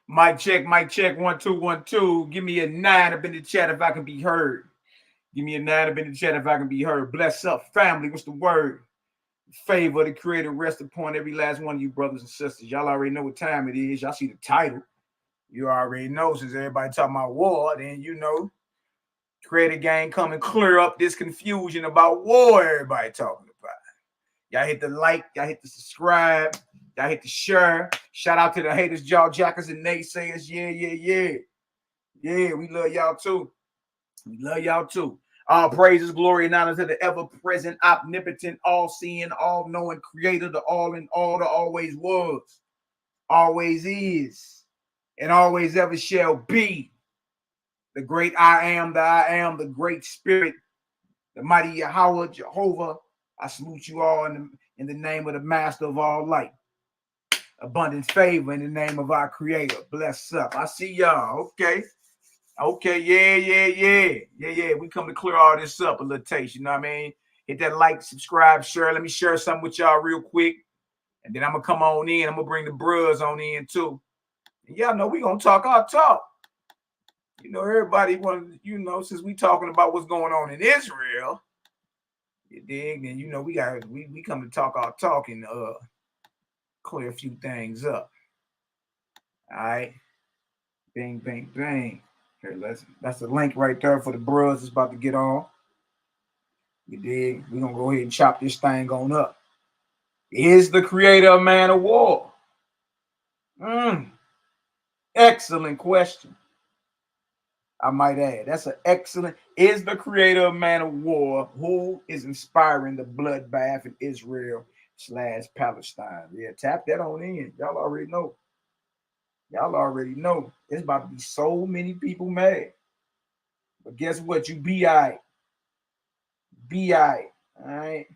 Mic check, 1 2 1 2. Give me a 9 up in the chat if I can be heard. Give me a 9 up in the chat if I can be heard. Bless up, family. What's the word? Favor the Creator rest upon every last one of you brothers and sisters. Y'all already know what time it is. Y'all see the title. You already know, since everybody talking about war, then you know. Creator gang come and clear up this confusion about war everybody talking about. Y'all hit the like, y'all hit the subscribe, y'all hit the share. Shout out to the haters, jaw jackers, and naysayers. Yeah, we love y'all too. We love y'all too. All praises, glory, and honor to the ever-present, omnipotent, all-seeing, all-knowing creator, the all in all, the always was, always is, and always ever shall be. The great I am, the great spirit, the mighty Yahweh, Jehovah. I salute you all in the name of the master of all light. Abundant favor in the name of our creator. Bless up. I see y'all. Okay, yeah. We come to clear all this up a little taste, you know what I mean? Hit that like, subscribe, share. Let me share something with y'all real quick. And then I'm going to come on in. I'm going to bring the bros on in too. And y'all know we going to talk our talk. You know, everybody want, you know, since we talking about what's going on in Israel, you dig? And you know, we come to talk our talk and clear a few things up. All right. Bang, bang, bang. Here, that's the link right there for the bros that's about to get on. You dig? We're gonna go ahead and chop this thing on up. Is the creator a man of war? Excellent question. I might add, that's an excellent. Is the creator a man of war? Who is inspiring the bloodbath in Israel/Palestine? Yeah, tap that on in. Y'all already know. Y'all already know. There's about to be so many people mad. But guess what? You be all right. Be all right. All right.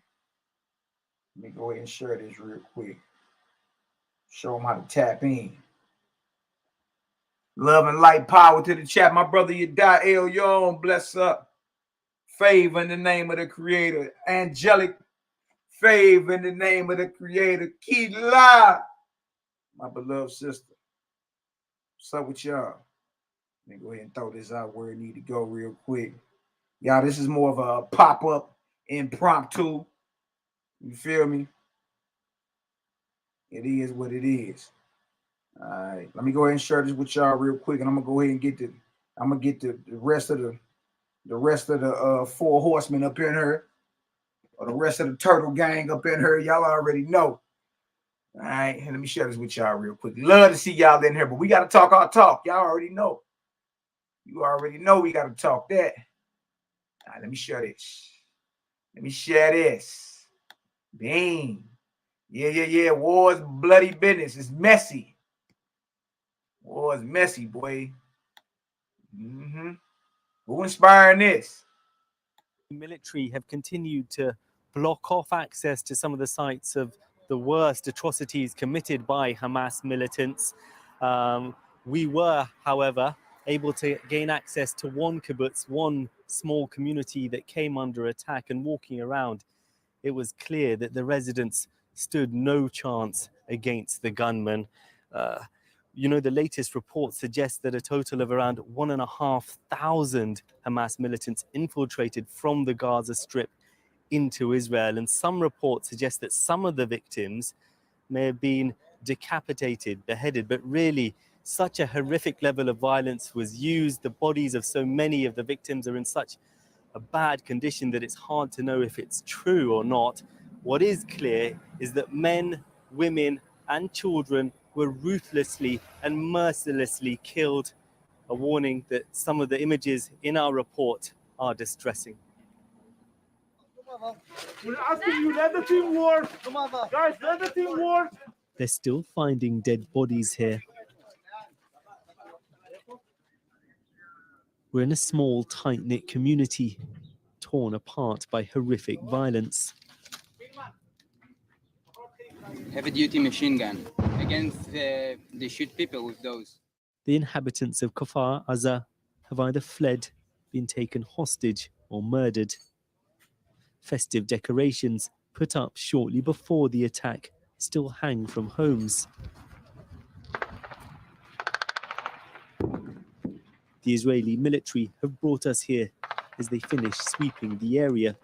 Let me go ahead and share this real quick. Show them how to tap in. Love and light, power to the chat. My brother Yadai Yon, bless up. Favor in the name of the creator. Angelic favor in the name of the creator. Kila, my beloved sister. What's up with y'all? Let me go ahead and throw this out where it need to go real quick. Y'all, this is more of a pop-up impromptu. You feel me? It is what it is. All right, let me go ahead and share this with y'all real quick, and I'm gonna go ahead and get the rest of the 4 horsemen up in here, or the rest of the turtle gang up in here. Y'all already know. All right, and let me share this with y'all real quick. Love to see y'all in here, but we gotta talk our talk. Y'all already know. You already know we gotta talk that. All right, let me share this. Bang. Yeah. War's bloody business. It's messy. War is messy, boy. Who inspiring this? The military have continued to block off access to some of the sites of the worst atrocities committed by Hamas militants. We were, however, able to gain access to one kibbutz, one small community that came under attack, and walking around, it was clear that the residents stood no chance against the gunmen. You know, the latest report suggests that a total of around 1,500 Hamas militants infiltrated from the Gaza Strip into Israel. And some reports suggest that some of the victims may have been decapitated, beheaded, but really such a horrific level of violence was used. The bodies of so many of the victims are in such a bad condition that it's hard to know if it's true or not. What is clear is that men, women, and children were ruthlessly and mercilessly killed. A warning that some of the images in our report are distressing. We're asking you, let the team work. Guys, let the team work. They're still finding dead bodies here. We're in a small, tight-knit community, torn apart by horrific violence. Heavy-duty machine gun. Against, they shoot people with those. The inhabitants of Kfar Aza have either fled, been taken hostage, or murdered. Festive decorations put up shortly before the attack still hang from homes. The Israeli military have brought us here as they finish sweeping the area.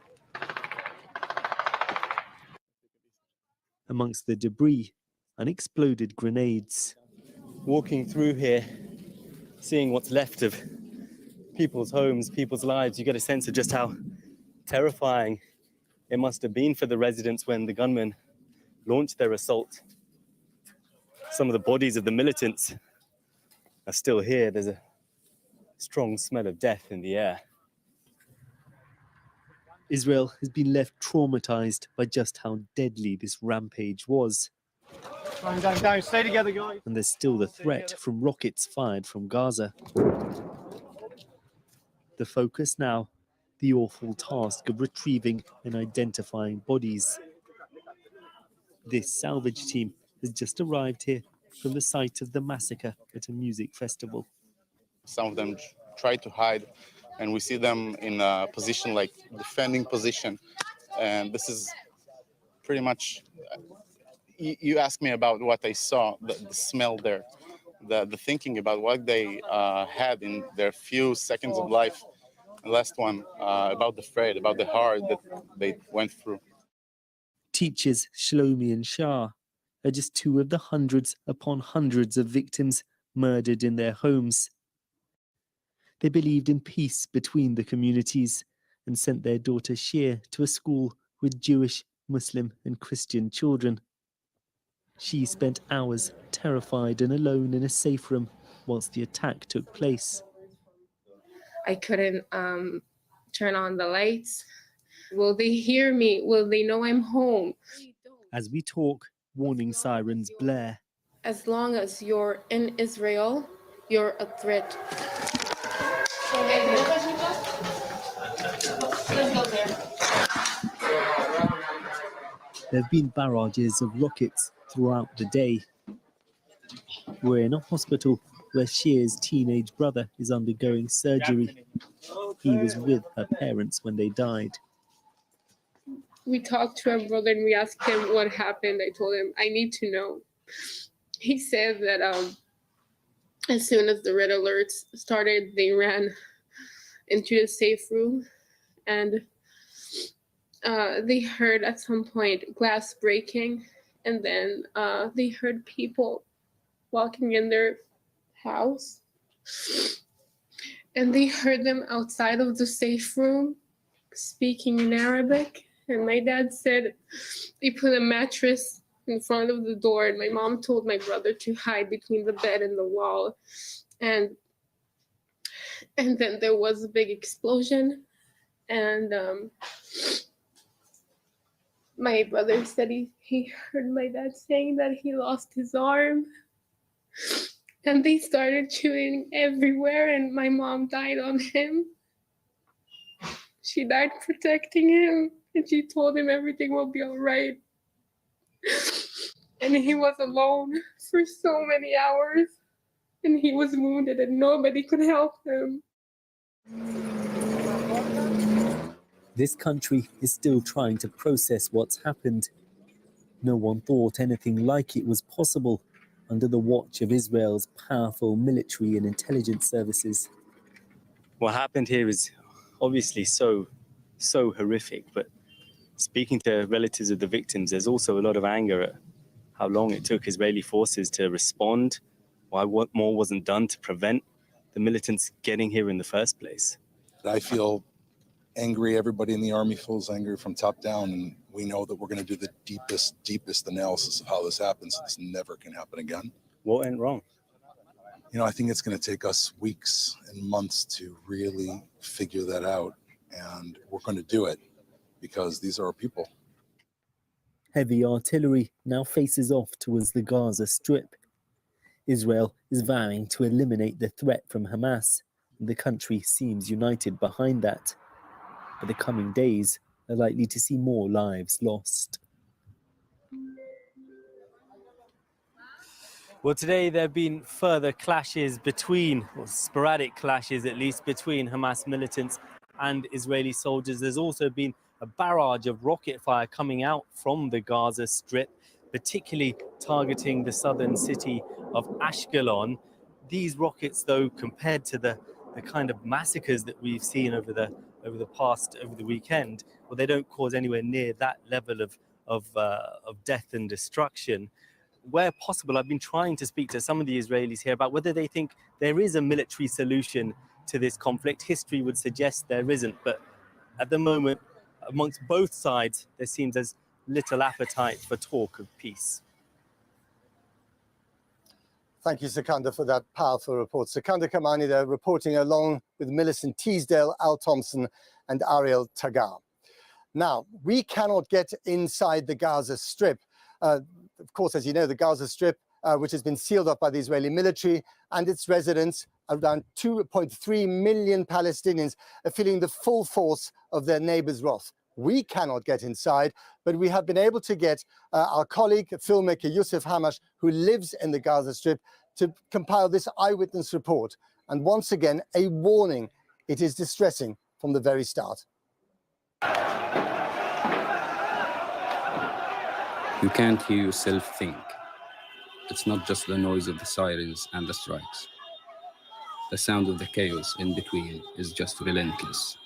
Amongst the debris, unexploded grenades. Walking through here, seeing what's left of people's homes, people's lives, you get a sense of just how terrifying it must have been for the residents when the gunmen launched their assault. Some of the bodies of the militants are still here. There's a strong smell of death in the air. Israel has been left traumatized by just how deadly this rampage was. Down, stay together, guys. And there's still the threat from rockets fired from Gaza. The focus now, the awful task of retrieving and identifying bodies. This salvage team has just arrived here from the site of the massacre at a music festival. Some of them try to hide, and we see them in a position like defending position. And this is pretty much, you asked me about what I saw, the smell there, the thinking about what they had in their few seconds of life. The last one, about the freight, about the hard that they went through. Teachers Shlomi and Shah are just two of the hundreds upon hundreds of victims murdered in their homes. They believed in peace between the communities and sent their daughter Shir to a school with Jewish, Muslim and Christian children. She spent hours terrified and alone in a safe room whilst the attack took place. I couldn't turn on the lights. Will they hear me? Will they know I'm home? As we talk, warning sirens blare. As long as you're in Israel, you're a threat. There have been barrages of rockets throughout the day. We're in a hospital where Shir's teenage brother is undergoing surgery. He was with her parents when they died. We talked to our brother and we asked him what happened. I told him, I need to know. He said that as soon as the red alerts started, they ran into the safe room and they heard at some point glass breaking, and then they heard people walking in their house, and they heard them outside of the safe room speaking in Arabic. And my dad said they put a mattress in front of the door, and my mom told my brother to hide between the bed and the wall. And then there was a big explosion, and my brother said he heard my dad saying that he lost his arm. And they started shooting everywhere, and my mom died on him. She died protecting him, and she told him everything will be all right. And he was alone for so many hours, and he was wounded, and nobody could help him. This country is still trying to process what's happened. No one thought anything like it was possible under the watch of Israel's powerful military and intelligence services. What happened here is obviously so horrific, but speaking to relatives of the victims, there's also a lot of anger at how long it took Israeli forces to respond, why more wasn't done to prevent the militants getting here in the first place. I feel angry. Everybody in the army feels angry from top down, and we know that we're going to do the deepest analysis of how this happens. So this never can happen again. What went wrong? You know, I think it's going to take us weeks and months to really figure that out, and we're going to do it because these are our people. Heavy artillery now faces off towards the Gaza Strip. Israel is vowing to eliminate the threat from Hamas, and the country seems united behind that. But the coming days are likely to see more lives lost. Well, today there have been further clashes between, or sporadic clashes at least, between Hamas militants and Israeli soldiers. There's also been a barrage of rocket fire coming out from the Gaza Strip, particularly targeting the southern city of Ashkelon. These rockets, though, compared to the the kind of massacres that we've seen over the weekend, well, they don't cause anywhere near that level of death and destruction. Where possible, I've been trying to speak to some of the Israelis here about whether they think there is a military solution to this conflict. History would suggest there isn't, but at the moment, amongst both sides, there seems there's little appetite for talk of peace. Thank you, Sikandar, for that powerful report. Sikandar Kamani there, reporting along with Millicent Teasdale, Al Thompson, and Ariel Tagar. Now, we cannot get inside the Gaza Strip. Of course, as you know, the Gaza Strip, which has been sealed off by the Israeli military, and its residents, around 2.3 million Palestinians, are feeling the full force of their neighbors' wrath. We cannot get inside, but we have been able to get our colleague, filmmaker Yusuf Hamash, who lives in the Gaza Strip, to compile this eyewitness report. And once again, a warning. It is distressing from the very start. You can't hear yourself think. It's not just the noise of the sirens and the strikes. The sound of the chaos in between is just relentless.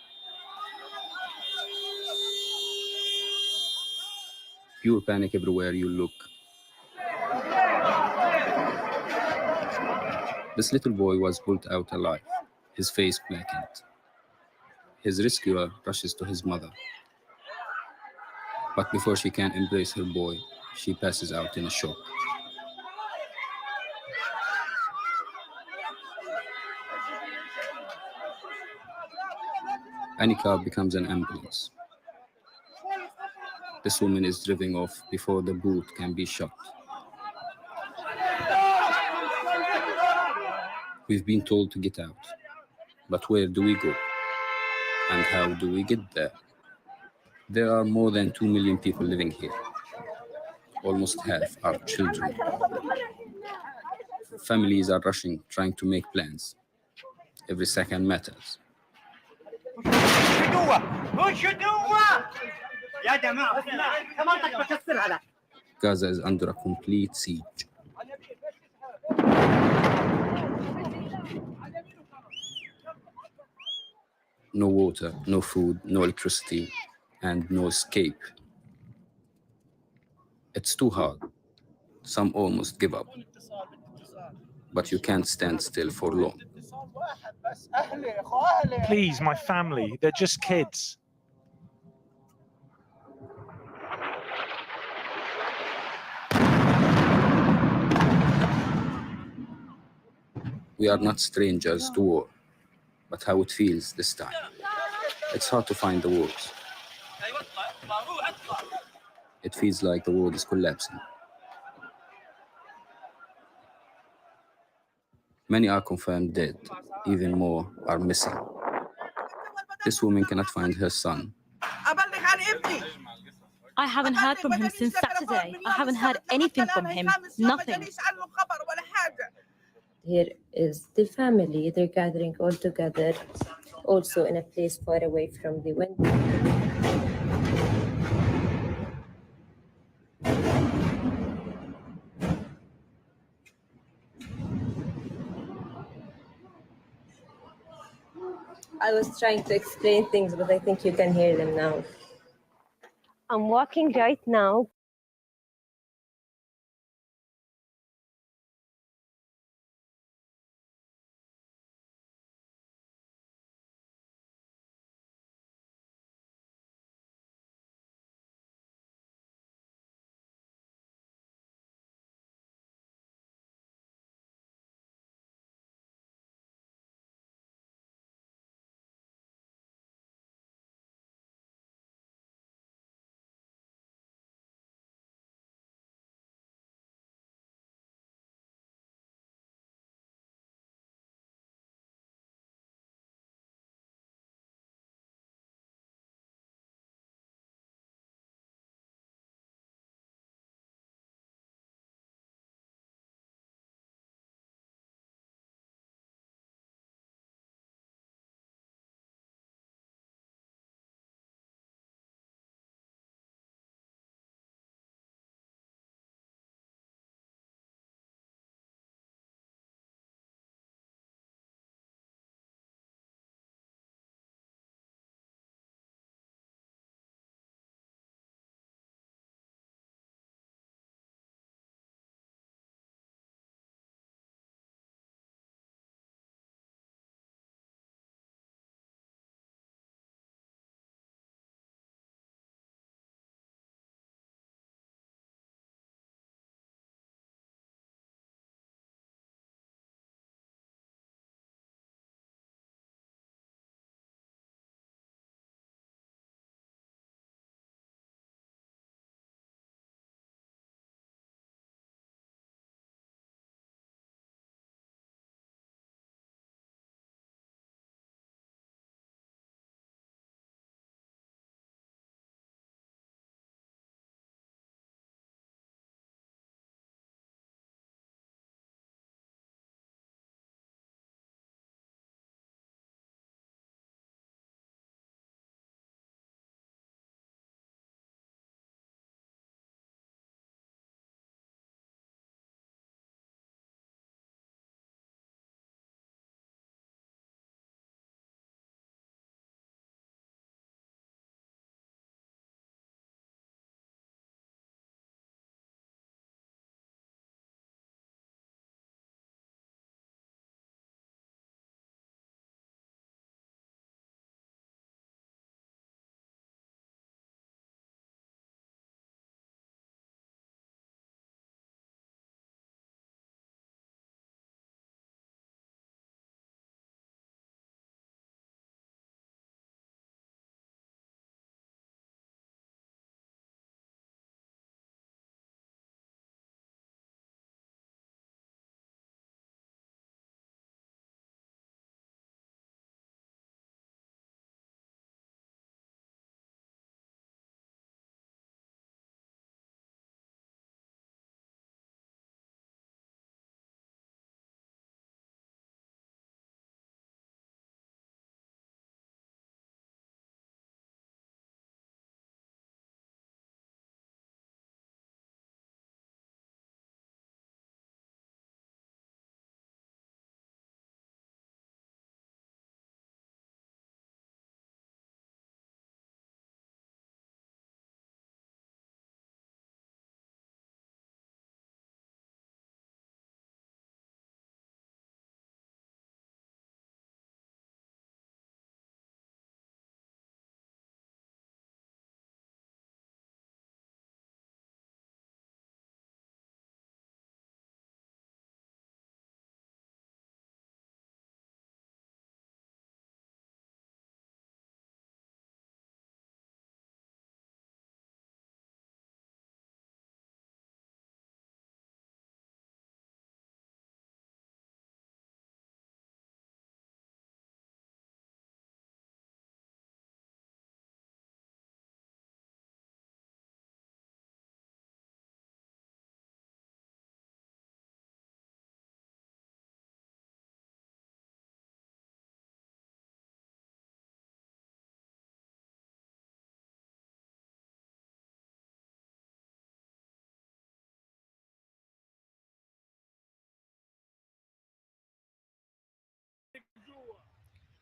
Pure panic everywhere you look. This little boy was pulled out alive, his face blackened. His rescuer rushes to his mother. But before she can embrace her boy, she passes out in a shock. Any car becomes an ambulance. This woman is driven off before the boot can be shut. We've been told to get out, but where do we go? And how do we get there? There are more than 2 million people living here. Almost half are children. Families are rushing, trying to make plans. Every second matters. Gaza is under a complete siege. No water, no food, no electricity, and no escape. It's too hard. Some almost give up. But you can't stand still for long. Please, my family, they're just kids. We are not strangers to war, but how it feels this time. It's hard to find the words. It feels like the world is collapsing. Many are confirmed dead, even more are missing. This woman cannot find her son. I haven't heard from him since Saturday. I haven't heard anything from him, nothing. Here is the family. They're gathering all together, also in a place far away from the window. I was trying to explain things, but I think you can hear them now. I'm walking right now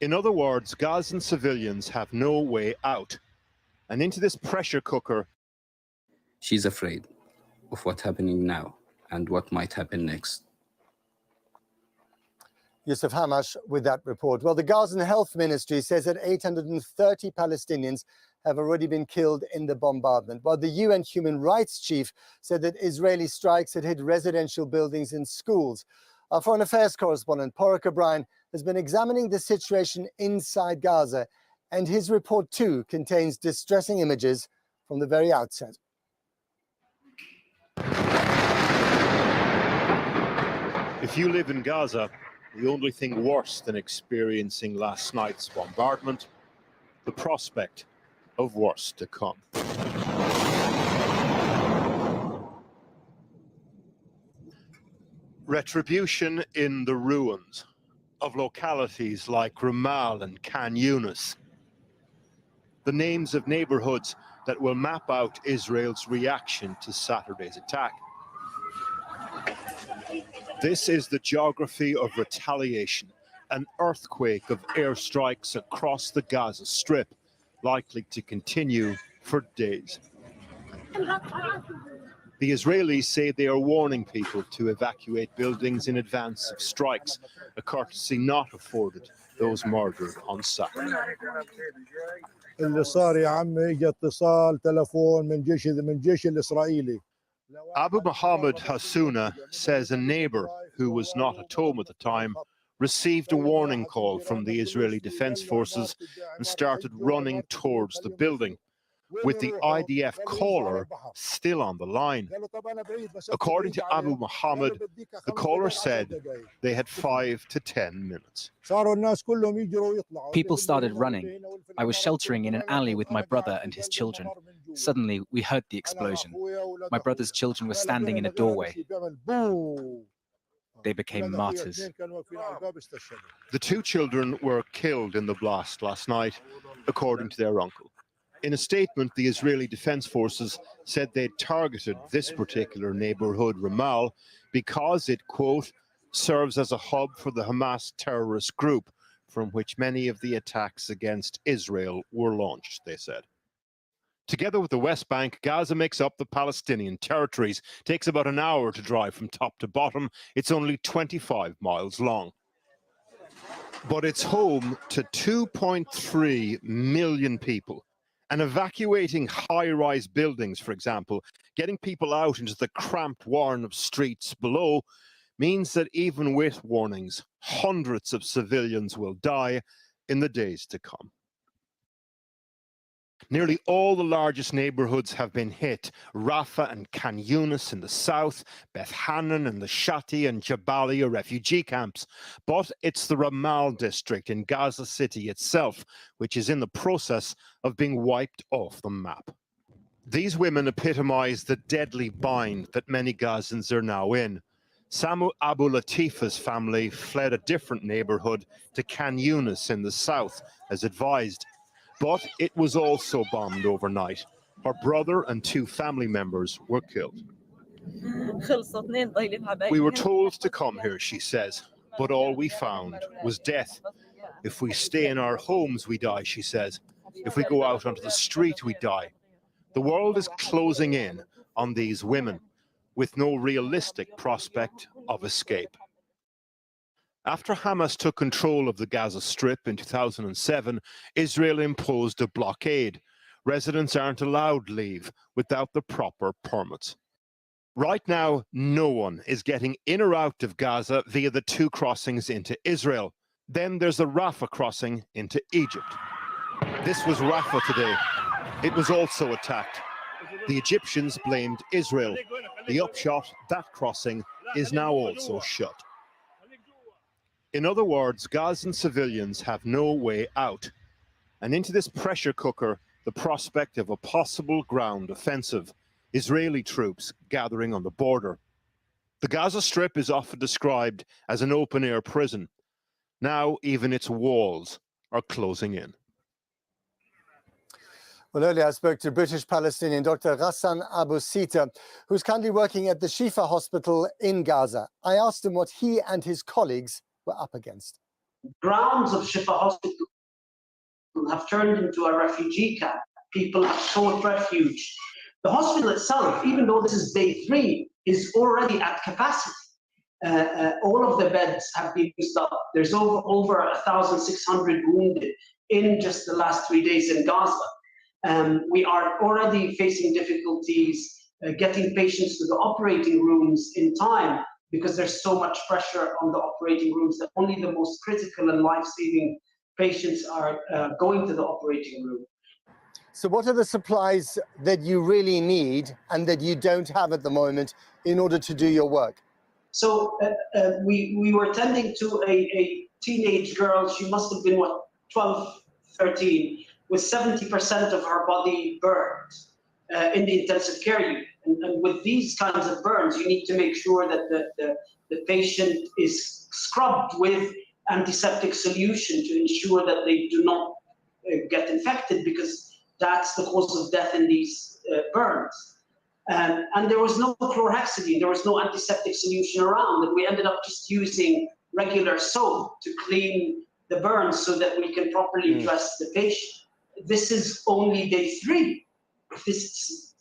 In other words, Gazan civilians have no way out. And into this pressure cooker, she's afraid of what's happening now and what might happen next. Yusuf Hamash with that report. Well, the Gazan Health Ministry says that 830 Palestinians have already been killed in the bombardment, while the UN Human Rights Chief said that Israeli strikes had hit residential buildings and schools. Our Foreign Affairs correspondent, Porrick O'Brien, has been examining the situation inside Gaza, and his report too contains distressing images from the very outset. if you live in Gaza, the only thing worse than experiencing last night's bombardment, the prospect of worse to come. Retribution in the ruins of localities like Ramal and Khan Yunis. The names of neighborhoods that will map out Israel's reaction to Saturday's attack. This is the geography of retaliation, an earthquake of airstrikes across the Gaza Strip, likely to continue for days. The Israelis say they are warning people to evacuate buildings in advance of strikes, a courtesy not afforded those murdered on Saturday. اللي صار يا عمي اجى اتصال تلفون من جيش الإسرائيلي. Abu Muhammad Hassouna says a neighbor who was not at home at the time received a warning call from the Israeli Defense Forces and started running towards the building, with the IDF caller still on the line. According to Abu Muhammad, the caller said they had 5 to 10 minutes. People started running. I was sheltering in an alley with my brother and his children. Suddenly, we heard the explosion. My brother's children were standing in a doorway. They became martyrs. The 2 children were killed in the blast last night, according to their uncle. In a statement, the Israeli Defense Forces said they'd targeted this particular neighborhood, Ramal, because it, quote, serves as a hub for the Hamas terrorist group, from which many of the attacks against Israel were launched, they said. Together with the West Bank, Gaza makes up the Palestinian territories. It takes about an hour to drive from top to bottom. It's only 25 miles long. But it's home to 2.3 million people. And evacuating high-rise buildings, for example, getting people out into the cramped warren of streets below, means that even with warnings, hundreds of civilians will die in the days to come. Nearly all the largest neighborhoods have been hit. Rafah and Khan Yunis in the south, Beth Hanan and the Shati and Jabalia refugee camps. But it's the Ramal district in Gaza City itself, which is in the process of being wiped off the map. These women epitomize the deadly bind that many Gazans are now in. Samu Abu Latifa's family fled a different neighborhood to Khan Yunis in the south, as advised. But it was also bombed overnight. Her brother and 2 family members were killed. We were told to come here, she says, but all we found was death. If we stay in our homes, we die, she says. If we go out onto the street, we die. The world is closing in on these women with no realistic prospect of escape. After Hamas took control of the Gaza Strip in 2007, Israel imposed a blockade. Residents aren't allowed leave without the proper permits. Right now, no one is getting in or out of Gaza via the 2 crossings into Israel. Then there's the Rafah crossing into Egypt. This was Rafah today. It was also attacked. The Egyptians blamed Israel. The upshot, that crossing is now also shut. In other words, Gazan civilians have no way out. And into this pressure cooker, the prospect of a possible ground offensive, Israeli troops gathering on the border. The Gaza Strip is often described as an open-air prison. Now, even its walls are closing in. Well, earlier I spoke to British Palestinian Dr. Ghassan Abu Sita, who's currently working at the Shifa Hospital in Gaza. I asked him what he and his colleagues were up against. grounds of Shifa Hospital have turned into a refugee camp. People have sought refuge. The hospital itself, even though this is day 3, is already at capacity. All of the beds have been used up. There's over 1,600 wounded in just the last 3 days in Gaza. We are already facing difficulties getting patients to the operating rooms in time because there's so much pressure on the operating rooms that only the most critical and life-saving patients are going to the operating room. So what are the supplies that you really need and that you don't have at the moment in order to do your work? So we were tending to a teenage girl. She must have been, what, 12, 13, with 70% of her body burned in the intensive care unit. And with these kinds of burns, you need to make sure that the patient is scrubbed with antiseptic solution to ensure that they do not get infected, because that's the cause of death in these burns. And there was no chlorhexidine, there was no antiseptic solution around, and we ended up just using regular soap to clean the burns so that we can properly dress the patient. This is only day 3. If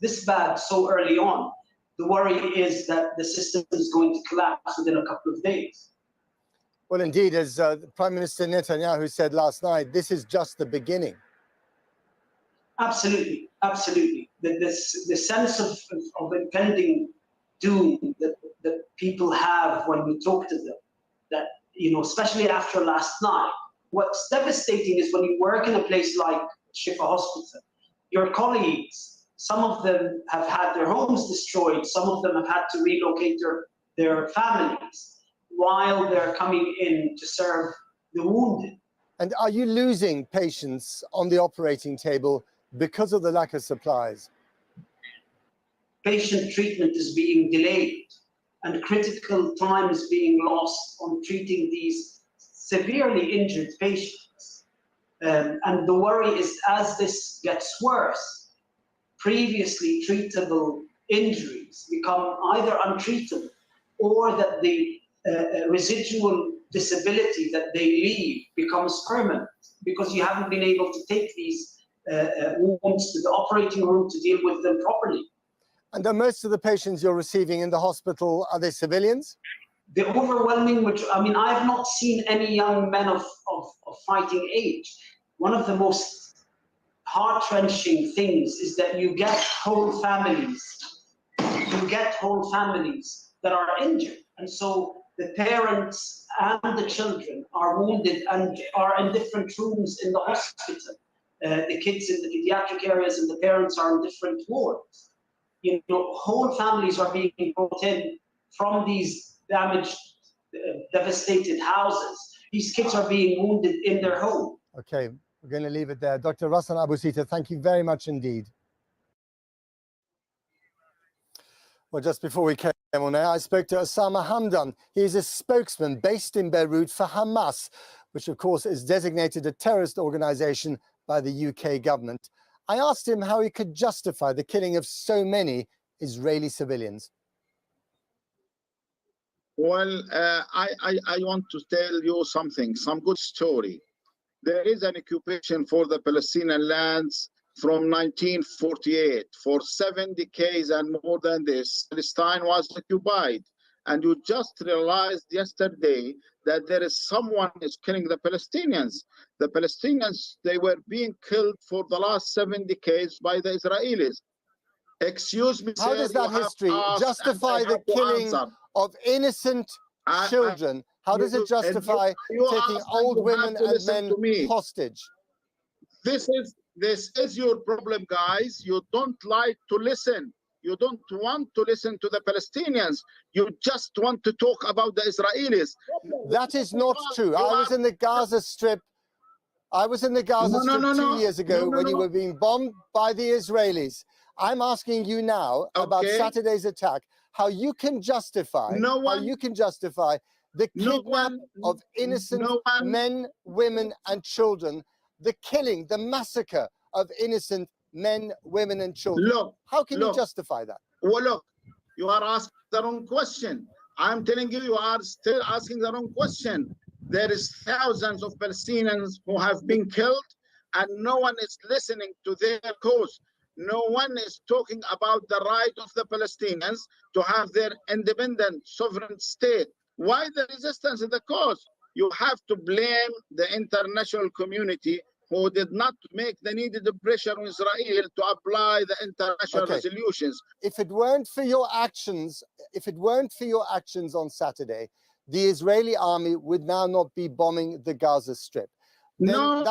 this bad so early on, the worry is that the system is going to collapse within a couple of days. Well, indeed, as Prime Minister Netanyahu said last night, this is just the beginning. Absolutely, absolutely. The sense of impending doom that people have when we talk to them, that, you know, especially after last night, what's devastating is when you work in a place like Shifa Hospital, your colleagues, some of them have had their homes destroyed, some of them have had to relocate their families while they're coming in to serve the wounded. And are you losing patients on the operating table because of the lack of supplies? Patient treatment is being delayed, and critical time is being lost on treating these severely injured patients. And the worry is, as this gets worse, previously treatable injuries become either untreatable, or that the residual disability that they leave becomes permanent, because you haven't been able to take these wounds to the operating room to deal with them properly. And are most of the patients you're receiving in the hospital, are they civilians? The overwhelming, I mean, I have not seen any young men of fighting age. One of the most heart-wrenching things is that you get whole families. You get whole families that are injured. And so the parents and the children are wounded and are in different rooms in the hospital. The kids in the pediatric areas and the parents are in different wards. You know, whole families are being brought in from these damaged, devastated houses. These kids are being wounded in their home. Okay, we're going to leave it there. Dr. Rassan Abusita, thank you very much indeed. Well, just before we came on air, I spoke to Osama Hamdan. He is a spokesman based in Beirut for Hamas, which of course is designated a terrorist organization by the UK government. I asked him how he could justify the killing of so many Israeli civilians. Well, I want to tell you something, some good story. There is an occupation for the Palestinian lands from 1948. For 7 decades and more than this, Palestine was occupied. And you just realized yesterday that there is someone is killing the Palestinians. The Palestinians, they were being killed for the last 7 decades by the Israelis. Excuse me, how does that history justify the killing of innocent children? How does it justify taking old women and men hostage? This is your problem, guys. You don't like to listen. You don't want to listen to the Palestinians. You just want to talk about the Israelis. That is not true. I was in the Gaza Strip. I was in the Gaza Strip 2 years ago when you were being bombed by the Israelis. I'm asking you now about Saturday's attack, how you can justify, the kidnap of innocent men, women, and children, the killing, the massacre of innocent men, women, and children. Look, how can you justify that? Well, look, you are asking the wrong question. I'm telling you, you are still asking the wrong question. There is thousands of Palestinians who have been killed, and no one is listening to their cause. No one is talking about the right of the Palestinians to have their independent sovereign state. Why the resistance is the cause? You have to blame the international community who did not make the needed pressure on Israel to apply the international resolutions. If it weren't for your actions, on Saturday, the Israeli army would now not be bombing the Gaza Strip. No.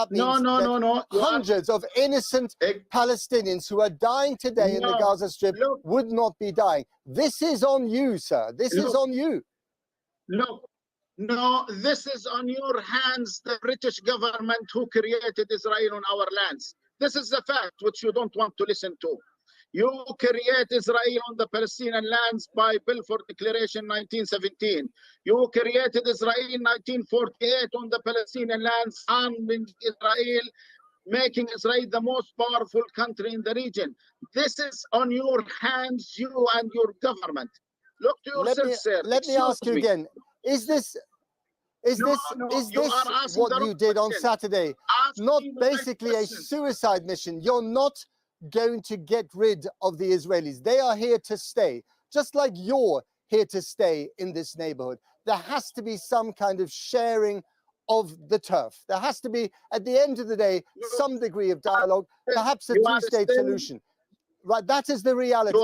Hundreds of innocent Palestinians who are dying today in the Gaza Strip would not be dying. This is on you, sir. This is on you. No, this is on your hands, the British government who created Israel on our lands. This is the fact which you don't want to listen to. You create Israel on the Palestinian lands by Balfour Declaration 1917. You created Israel in 1948 on the Palestinian lands, arming Israel, making Israel the most powerful country in the region. This is on your hands, you and your government. Look to yourself, sir. Let me ask you again. Is this what you did on Saturday? Not basically a suicide mission. You're not going to get rid of the Israelis. They are here to stay, just like you're here to stay in this neighborhood. There has to be some kind of sharing of the turf. There has to be, at the end of the day, some degree of dialogue, perhaps a two-state solution. Right, that is the reality.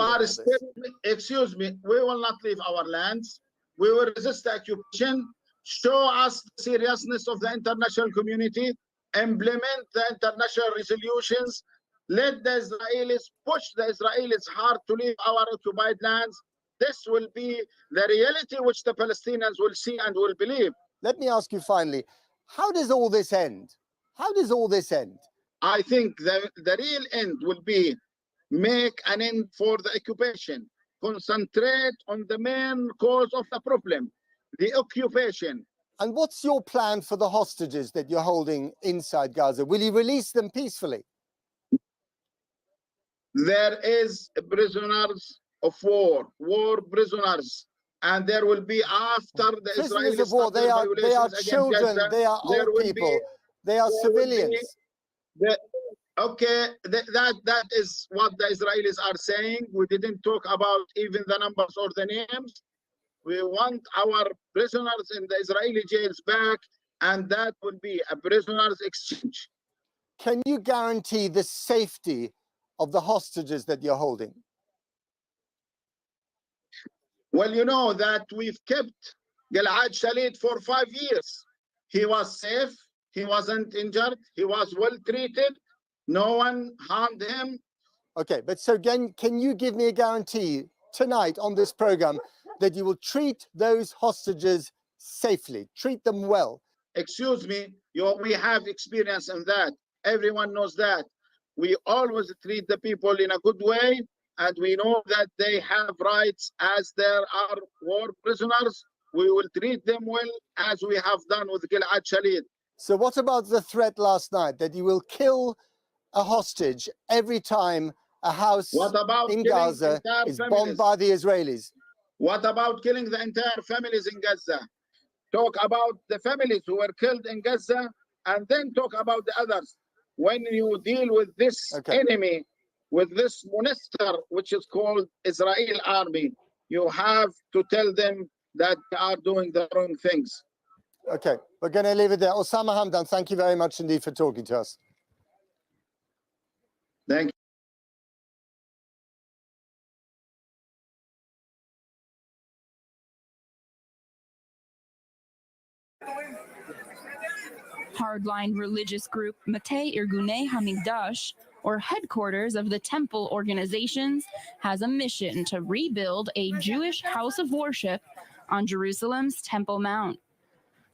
Excuse me, we will not leave our lands. We will resist the occupation. Show us the seriousness of the international community. Implement the international resolutions. Let the Israelis push the Israelis hard to leave our occupied lands. This will be the reality which the Palestinians will see and will believe. Let me ask you finally, how does all this end? How does all this end? I think the real end will be make an end for the occupation. Concentrate on the main cause of the problem, the occupation. And what's your plan for the hostages that you're holding inside Gaza? Will you release them peacefully? There is prisoners of war prisoners, and there will be after the prisoners of war. They are children. Gaza, they are old people. They are civilians. That is what the Israelis are saying. We didn't talk about even the numbers or the names. We want our prisoners in the Israeli jails back, and that will be a prisoners exchange. Can you guarantee the safety of the hostages that you're holding? Well, you know that we've kept Gilad Shalit for 5 years. He was safe. He wasn't injured. He was well treated. No one harmed him. Okay, but so again, can you give me a guarantee tonight on this program that you will treat those hostages safely, treat them well? Excuse me, we have experience in that. Everyone knows that. We always treat the people in a good way, and we know that they have rights as there are war prisoners. We will treat them well as we have done with Gilad Shalit. So what about the threat last night that you will kill a hostage every time a house in Gaza is bombed by the Israelis? What about killing the entire families in Gaza? Talk about the families who were killed in Gaza, and then talk about the others. When you deal with this enemy, with this monster, which is called Israel army, you have to tell them that they are doing the wrong things. Okay, we're going to leave it there. Osama Hamdan, thank you very much indeed for talking to us. Thank you. Hardline religious group Mate Irgunei Hamikdash, or headquarters of the Temple organizations, has a mission to rebuild a Jewish house of worship on Jerusalem's Temple Mount.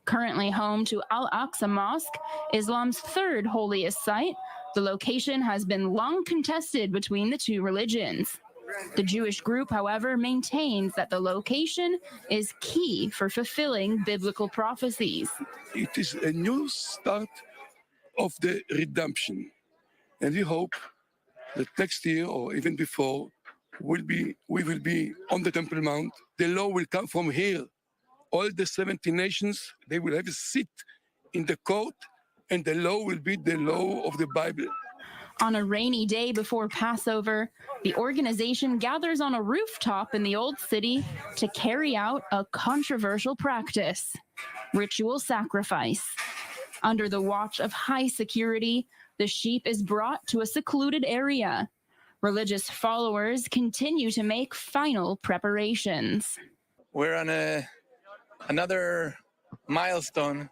Currently home to Al-Aqsa Mosque, Islam's third holiest site, the location has been long contested between the two religions. The Jewish group, however, maintains that the location is key for fulfilling biblical prophecies. It is a new start of the redemption, and we hope that next year or even before we will be on the Temple Mount. The law will come from here, all the 70 nations, they will have a seat in the court, and the law will be the law of the Bible. On a rainy day before Passover, the organization gathers on a rooftop in the Old City to carry out a controversial practice: ritual sacrifice. Under the watch of high security, the sheep is brought to a secluded area. Religious followers continue to make final preparations. We're on another milestone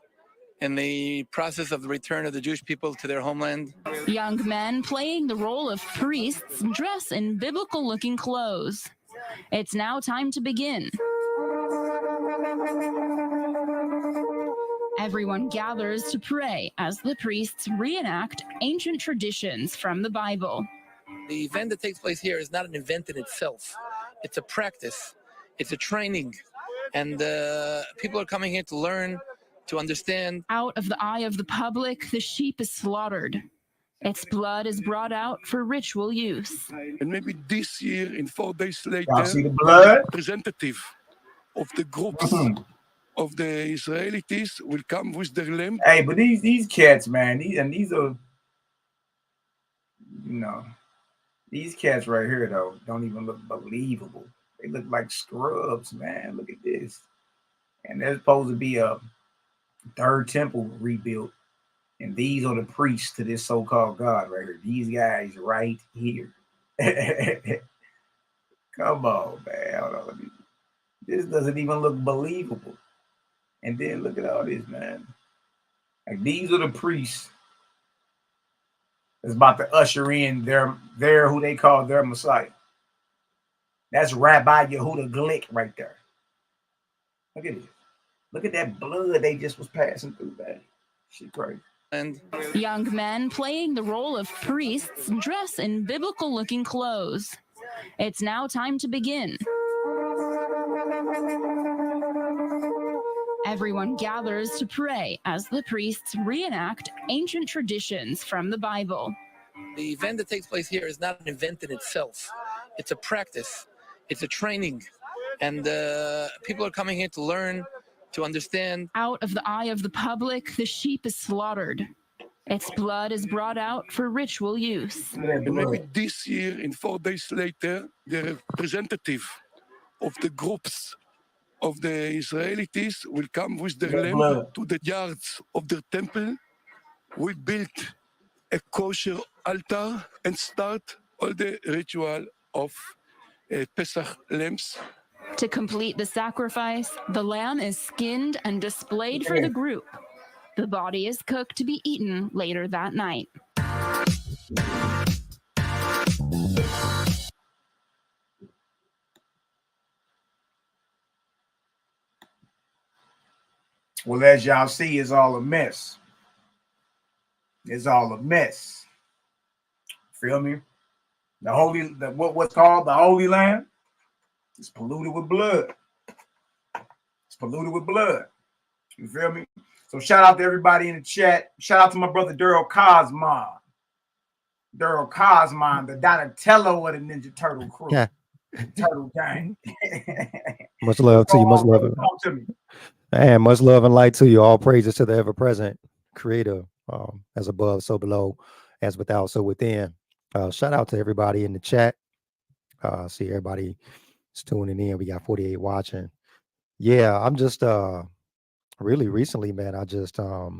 in the process of the return of the Jewish people to their homeland. Young men playing the role of priests dress in biblical-looking clothes. It's now time to begin. Everyone gathers to pray as the priests reenact ancient traditions from the Bible. The event that takes place here is not an event in itself. It's a practice. It's a training. And people are coming here to learn, to understand. Out of the eye of the public, the sheep is slaughtered. Its blood is brought out for ritual use. And maybe this year, in 4 days later, Y'all see the blood? Representative of the groups of the Israelites will come with their lamb. Hey, but these cats, man, these are, these cats right here though don't even look believable. They look like scrubs, man. Look at this. And there's supposed to be a third temple rebuilt. And these are the priests to this so-called God right here. These guys right here. Come on, man. Hold on. This doesn't even look believable. And then look at all this, man. Like, these are the priests that's about to usher in their who they call their Messiah. That's Rabbi Yehuda Glick right there. Look at this. Look at that blood they just was passing through, man. Shit crazy. And young men playing the role of priests dress in biblical-looking clothes. It's now time to begin. Everyone gathers to pray as the priests reenact ancient traditions from the Bible. The event that takes place here is not an event in itself. It's a practice. It's a training. And people are coming here to learn, to understand. Out of the eye of the public, the sheep is slaughtered. Its blood is brought out for ritual use. And maybe this year, in 4 days later, the representative of the groups of the Israelites will come with their lamb to the yards of the temple. We build a kosher altar and start all the ritual of Pesach lambs. To complete the sacrifice, the lamb is skinned and displayed for the group. The body is cooked to be eaten later that night. Well, as y'all see, it's all a mess. It's all a mess. Feel me? What's called the Holy Land is polluted with blood. It's polluted with blood. You feel me? So shout out to everybody in the chat. Shout out to my brother Daryl Cosmon. Daryl Cosmon, the Donatello of the Ninja Turtle crew. Yeah. Turtle gang. Much love to you. Much love. Talk to me. And much love and light to you. All praises to the ever-present creator, as above, so below, as without, so within. Shout out to everybody in the chat. See everybody is tuning in. We got 48 watching. Yeah, I'm just really recently, man, I just was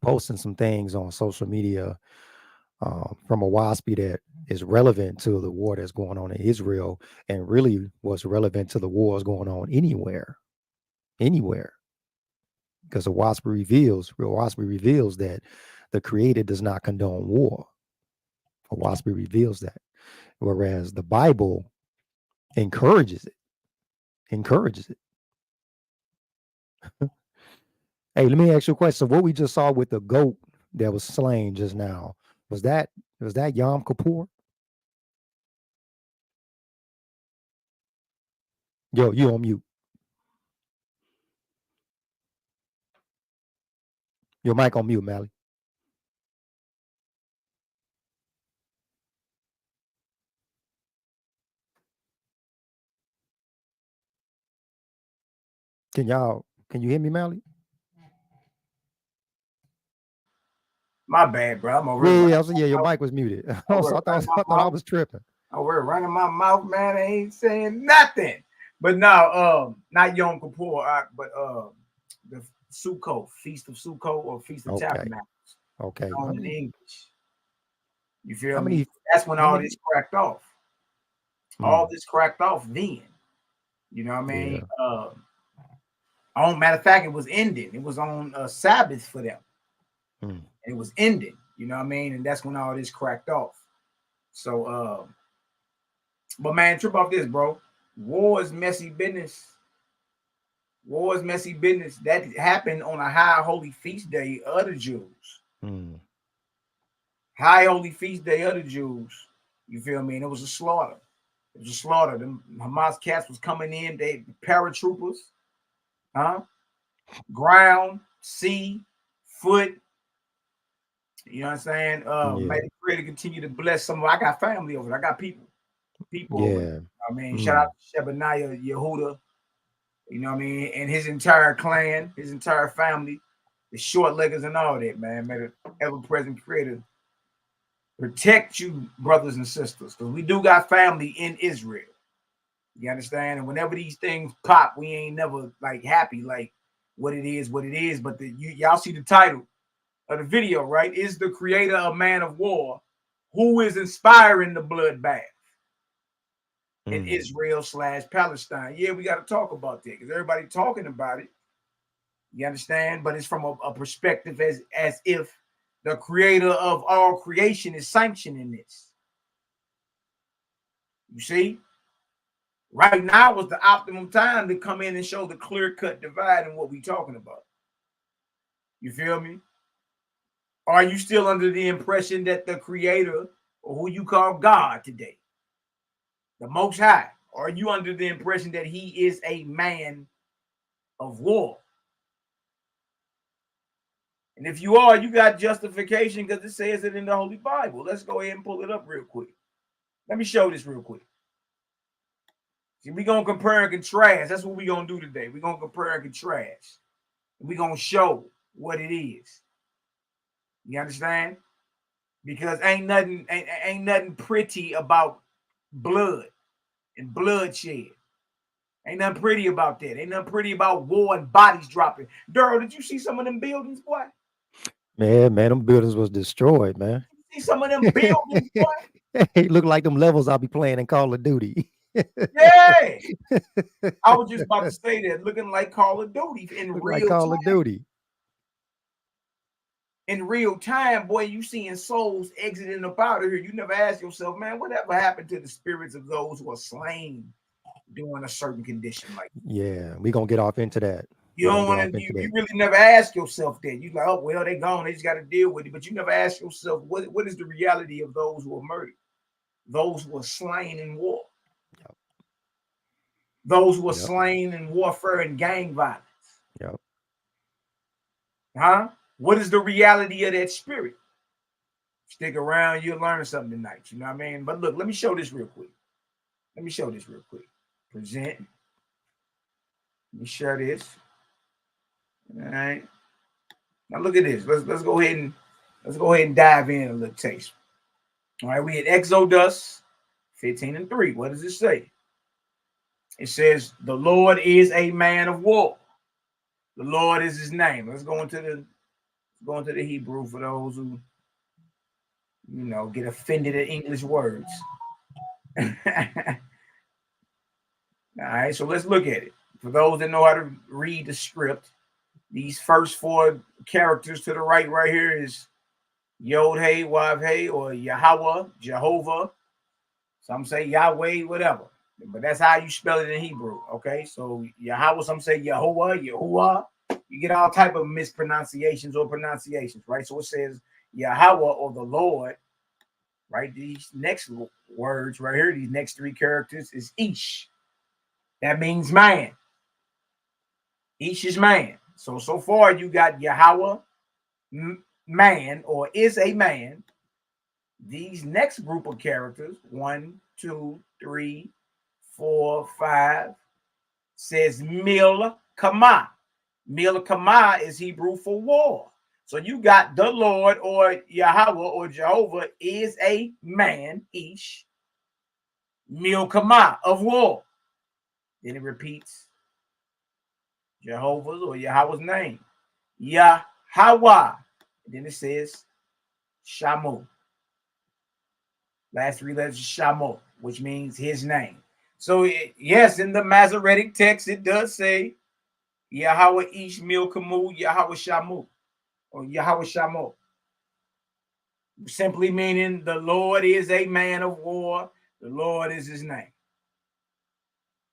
posting some things on social media from a WASPy that is relevant to the war that's going on in Israel, and really was relevant to the wars going on anywhere. Because the WASPy reveals that the Creator does not condone war. A WASPy reveals that, whereas the Bible encourages it. Hey, let me ask you a question. What we just saw with the goat that was slain just now, was that Yom Kippur? Yo, you on mute. Your mic on mute, Mally. Can you hear me, Mally? My bad, bro. I'm over Yeah, your mic was muted. So I thought I was tripping. Oh, we're running my mouth, man. I ain't saying nothing. But now, not Yom Kippur, but the Sukkot, Feast of Sukkot or Feast of Tabernacles. Okay. In English. You feel me? That's when all this cracked off. All this cracked off then. You know what I mean? Yeah. Matter of fact, it was ending. It was on Sabbath for them. It was ending. You know what I mean? And that's when all this cracked off. So, but man, trip off this, bro. War is messy business. War is messy business. That happened on a high holy feast day of the Jews. High holy feast day of the Jews. You feel me? And it was a slaughter. It was a slaughter. The Hamas cats was coming in. They paratroopers, ground, sea, foot. You know what I'm saying? May the Creator continue to bless some. I got family over there. I got people. Over there. I mean, shout out to Shebaniah Yehuda. You know what I mean? And his entire clan, his entire family, the short leggers and all that, man. May the ever-present Creator protect you, brothers and sisters, because we do got family in Israel. You understand? And whenever these things pop, we ain't never like happy, like what it is. But y'all see the title of the video, right? Is the Creator a man of war? Who is inspiring the bloodbath in Israel/Palestine? Yeah, we got to talk about that because everybody talking about it. You understand? But it's from a perspective as if the Creator of all creation is sanctioning this. You see? Right now was the optimum time to come in and show the clear-cut divide in what we talking about. You feel me? Are you still under the impression that the Creator, or who you call God today, the Most High, are you under the impression that he is a man of war? And if you are, you got justification because it says it in the Holy Bible. Let's go ahead and pull it up real quick. Let me show this real quick. See, we're going to compare and contrast. That's what we're going to do today. We're going to compare and contrast. We're going to show what it is. You understand? Because ain't nothing pretty about blood and bloodshed. Ain't nothing pretty about that. Ain't nothing pretty about war and bodies dropping. Daryl, did you see some of them buildings, boy? Man, them buildings was destroyed, man. See some of them buildings, boy? It looked like them levels I'll be playing in Call of Duty. Yeah. I was just about to say that, looking like Call of Duty in real like Call time. of Duty. In real time, boy, you seeing souls exiting up out of here. You never ask yourself, man, whatever happened to the spirits of those who are slain during a certain condition like that? Yeah, we're gonna get off into that. You don't want to, you really never ask yourself that. You like, oh, well, they gone, they just got to deal with it. But you never ask yourself, what is the reality of those who are murdered? Those who are slain in war. Yep. Those who are slain in warfare and gang violence. Yep. Huh? What is the reality of that spirit? Stick around, you'll learn something tonight. You know what I mean? But look, let me show this real quick. Present. Let me share this. All right. Now look at this. Let's go ahead and dive in a little taste. All right, we had Exodus 15:3. What does it say? It says, the Lord is a man of war. The Lord is his name. Let's go into the Hebrew for those who, you know, get offended at English words. All right, so let's look at it. For those that know how to read the script, these first four characters to the right here is YHWH'S or Yahweh, Jehovah. Some say Yahweh, whatever. But that's how you spell it in Hebrew, okay? So Yahweh, some say Yahuwah, Yahuwah. You get all type of mispronunciations or pronunciations, right? So it says Yahweh or the Lord, right? These next words right here, these next three characters is Ish. That means man. Ish is man. So far you got Yahweh, man, or is a man. These next group of characters, 1, 2, 3, 4, 5, says Mil, YAH'KI. Melchizedek is Hebrew for war. So you got the Lord or Yahweh or Jehovah is a man, Ish. Melchizedek of war. Then it repeats Jehovah's or Yahweh's name. Yahweh. Then it says Shamu. Last three letters Shamu, which means his name. So yes, in the Masoretic text, it does say Yahweh Ish Melchizedek, Yahweh Shamu, or Yahweh Shamu. Simply meaning the Lord is a man of war. The Lord is his name.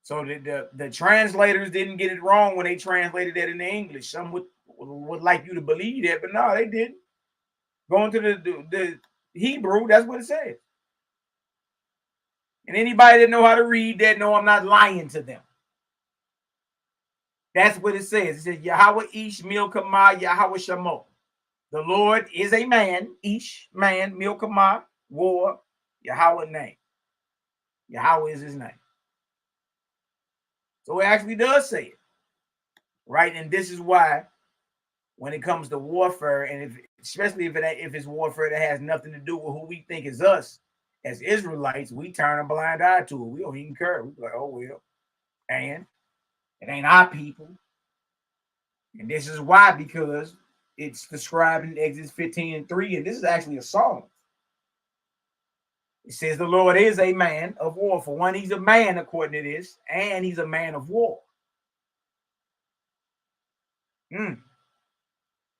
So the translators didn't get it wrong when they translated that into English. Some would like you to believe that, but no, they didn't. Going to the Hebrew, that's what it says. And anybody that know how to read that, know I'm not lying to them. That's what it says. It says Yahweh Ish Melchizedek, Yahweh Shamu. The Lord is a man, Ish, man, Melchizedek, war, Yahweh name. Yahweh is his name. So it actually does say it, right? And this is why when it comes to warfare, and especially if it's warfare that has nothing to do with who we think is us as Israelites, we turn a blind eye to it. We don't even care. We're like, oh, well, and it ain't our people. And this is why, because it's described in Exodus 15:3, and this is actually a song. It says the Lord is a man of war. For one, he's a man according to this, and he's a man of war.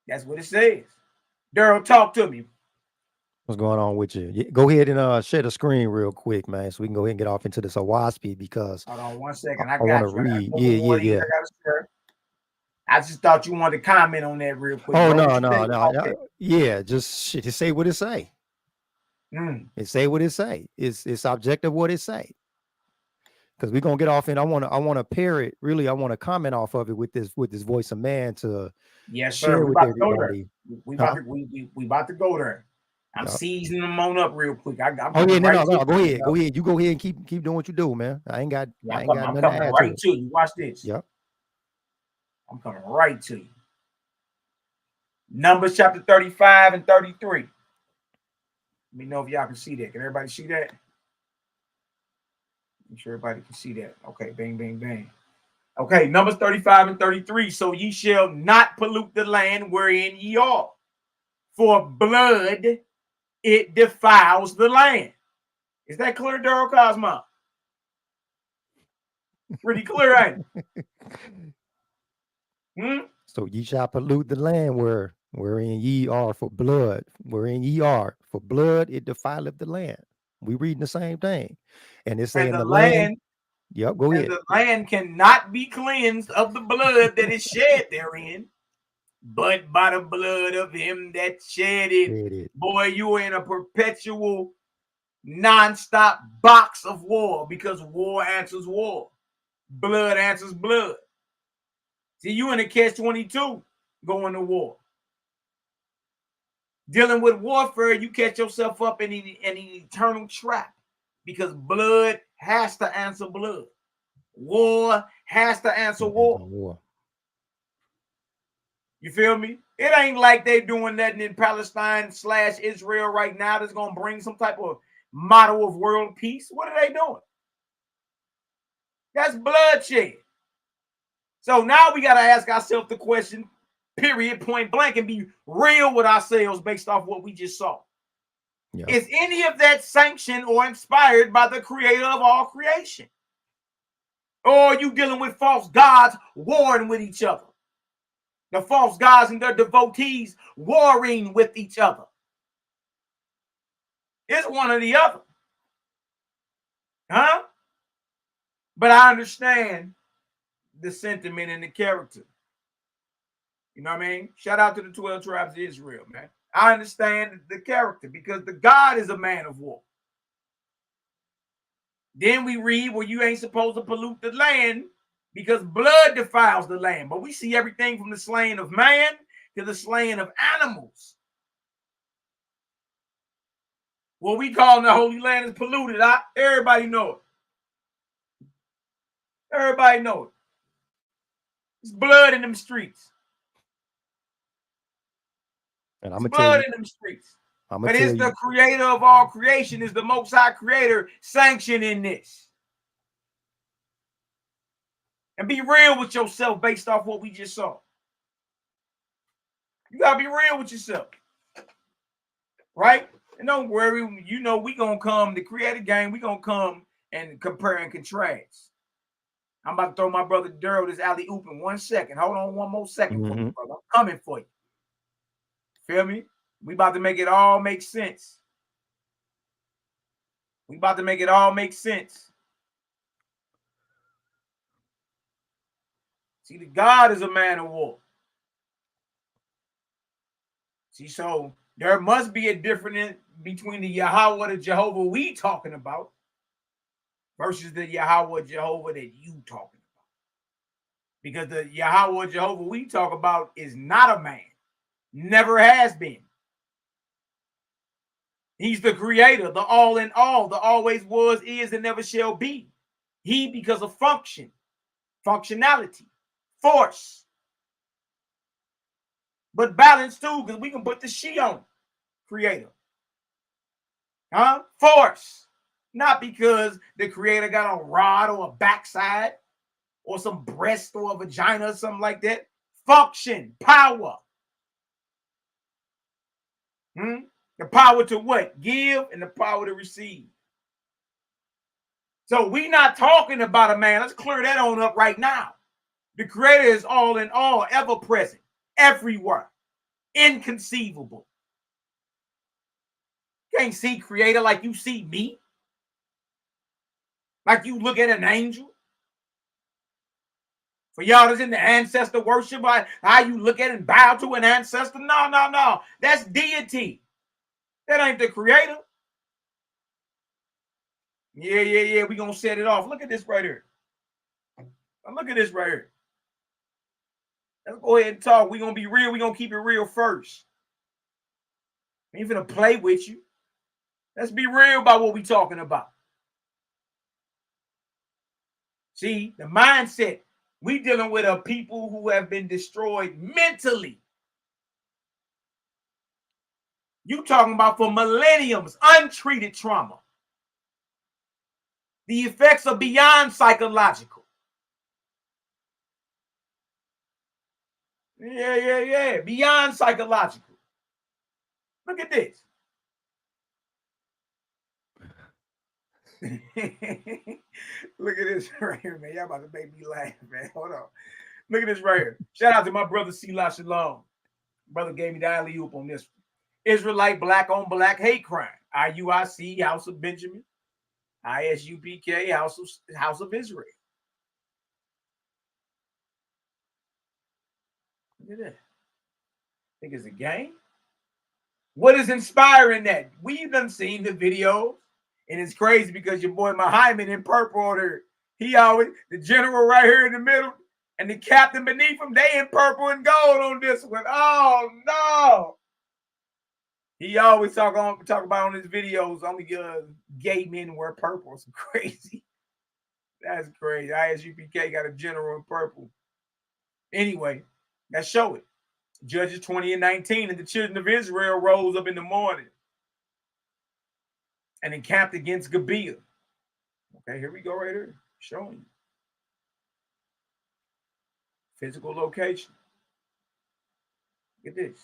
That's what it says. Daryl, talk to me. What's going on with you? Go ahead and share the screen real quick, man, so we can go ahead and get off into this WASP because hold on 1 second. I want got to read. Yeah. I just thought you wanted to comment on that real quick. Oh, no. Yeah, just say what it say. It say what it say. It's objective what it say. Because we're gonna get off, and I wanna pair it. Really, I want to comment off of it with this voice of man to share with everybody. We about to go there. I'm seasoning them on up real quick. No. Go ahead. You go ahead and keep doing what you do, man. I ain't got nothing coming to add right to you. Watch this. Yep. I'm coming right to you. Numbers chapter 35 and 33. Let me know if y'all can see that. Can everybody see that? Make sure everybody can see that. Okay, bang, bang, bang. Okay, Numbers 35 and 33. So ye shall not pollute the land wherein ye are, for blood it defiles the land. Is that clear, Daryl Cosmo? Pretty clear, ain't it? So ye shall pollute the land wherein ye are, for blood. Wherein ye are, for blood it defileth the land. We reading the same thing. And it's saying the land. Yep, go ahead. The land cannot be cleansed of the blood that is shed therein, but by the blood of him that shed it. Boy, you are in a perpetual, non-stop box of war, because war answers war. Blood answers blood. See, you in a catch-22 going to war. Dealing with warfare, you catch yourself up in an eternal trap, because blood has to answer blood. War has to answer war. You feel me? It ain't like they doing nothing in Palestine / Israel right now that's going to bring some type of model of world peace. What are they doing? That's bloodshed. So now we got to ask ourselves the question, period, point blank, and be real with ourselves based off what we just saw. Yeah. Is any of that sanctioned or inspired by the creator of all creation? Or are you dealing with false gods warring with each other? The false gods and their devotees warring with each other. It's one or the other. Huh? But I understand the sentiment and the character. You know what I mean? Shout out to the 12 tribes of Israel, man. I understand the character, because the God is a man of war. Then we read where you ain't supposed to pollute the land because blood defiles the land. But we see everything from the slaying of man to the slaying of animals. What we call in the Holy Land is polluted. Everybody know it. Everybody know it. It's blood in them streets. And I'm It's gonna tell blood you, in them streets. I'm But gonna it's tell the you, creator of all creation, is the most high creator sanctioning this. And be real with yourself based off what we just saw. You gotta be real with yourself. Right? And don't worry, you know we gonna come to create a game, we gonna come and compare and contrast. I'm about to throw my brother Daryl this alley-oop in 1 second. Hold on one more second for me, brother. I'm coming for you. Feel me? We about to make it all make sense. We about to make it all make sense. See, the God is a man of war. See, so there must be a difference between the Yahweh, the Jehovah we talking about, versus the Yahweh, Jehovah that you talking about. Because the Yahweh, Jehovah we talk about is not a man. Never has been. He's the creator, the all in all, the always was, is, and never shall be. He, because of function, functionality, force. But balance too, because we can put the she on creator. Huh? Force. Not because the creator got a rod or a backside or some breast or a vagina or something like that. Function, power. The power to what? Give, and the power to receive. So we not talking about a man. Let's clear that on up right now. The creator is all in all, ever present, everywhere, inconceivable. You can't see creator like you see me. Like you look at an angel. For y'all that's in the ancestor worship, how you look at and bow to an ancestor. No. That's deity. That ain't the creator. Yeah. We're going to set it off. Look at this right here. Look at this right here. Let's go ahead and talk. We're going to be real. We're going to keep it real first. I ain't finna play with you. Let's be real about what we're talking about. See, the mindset. We dealing with a people who have been destroyed mentally. You talking about for millenniums, untreated trauma. The effects are beyond psychological. Yeah. Beyond psychological. Look at this. Look at this right here, man. Y'all about to make me laugh, man. Hold on. Look at this right here. Shout out to my brother SHALOM. Brother gave me the alley-oop on this one. Israelite black on black hate crime. IUIC, House of Benjamin. ISUPK, House of Israel. Look at that. Think it's a game? What is inspiring that? We've done seen the video, and it's crazy because your boy Muhammad in purple order. He always, the general right here in the middle, and the captain beneath him, they in purple and gold on this one. Oh no. He always talk about on his videos, only gay men wear purple. It's crazy. That's crazy. ISUPK got a general in purple. Anyway, let's show it. Judges 20:19, and the children of Israel rose up in the morning and encamped against Gibeah. Okay, here we go right here. Showing you. Physical location. Look at this.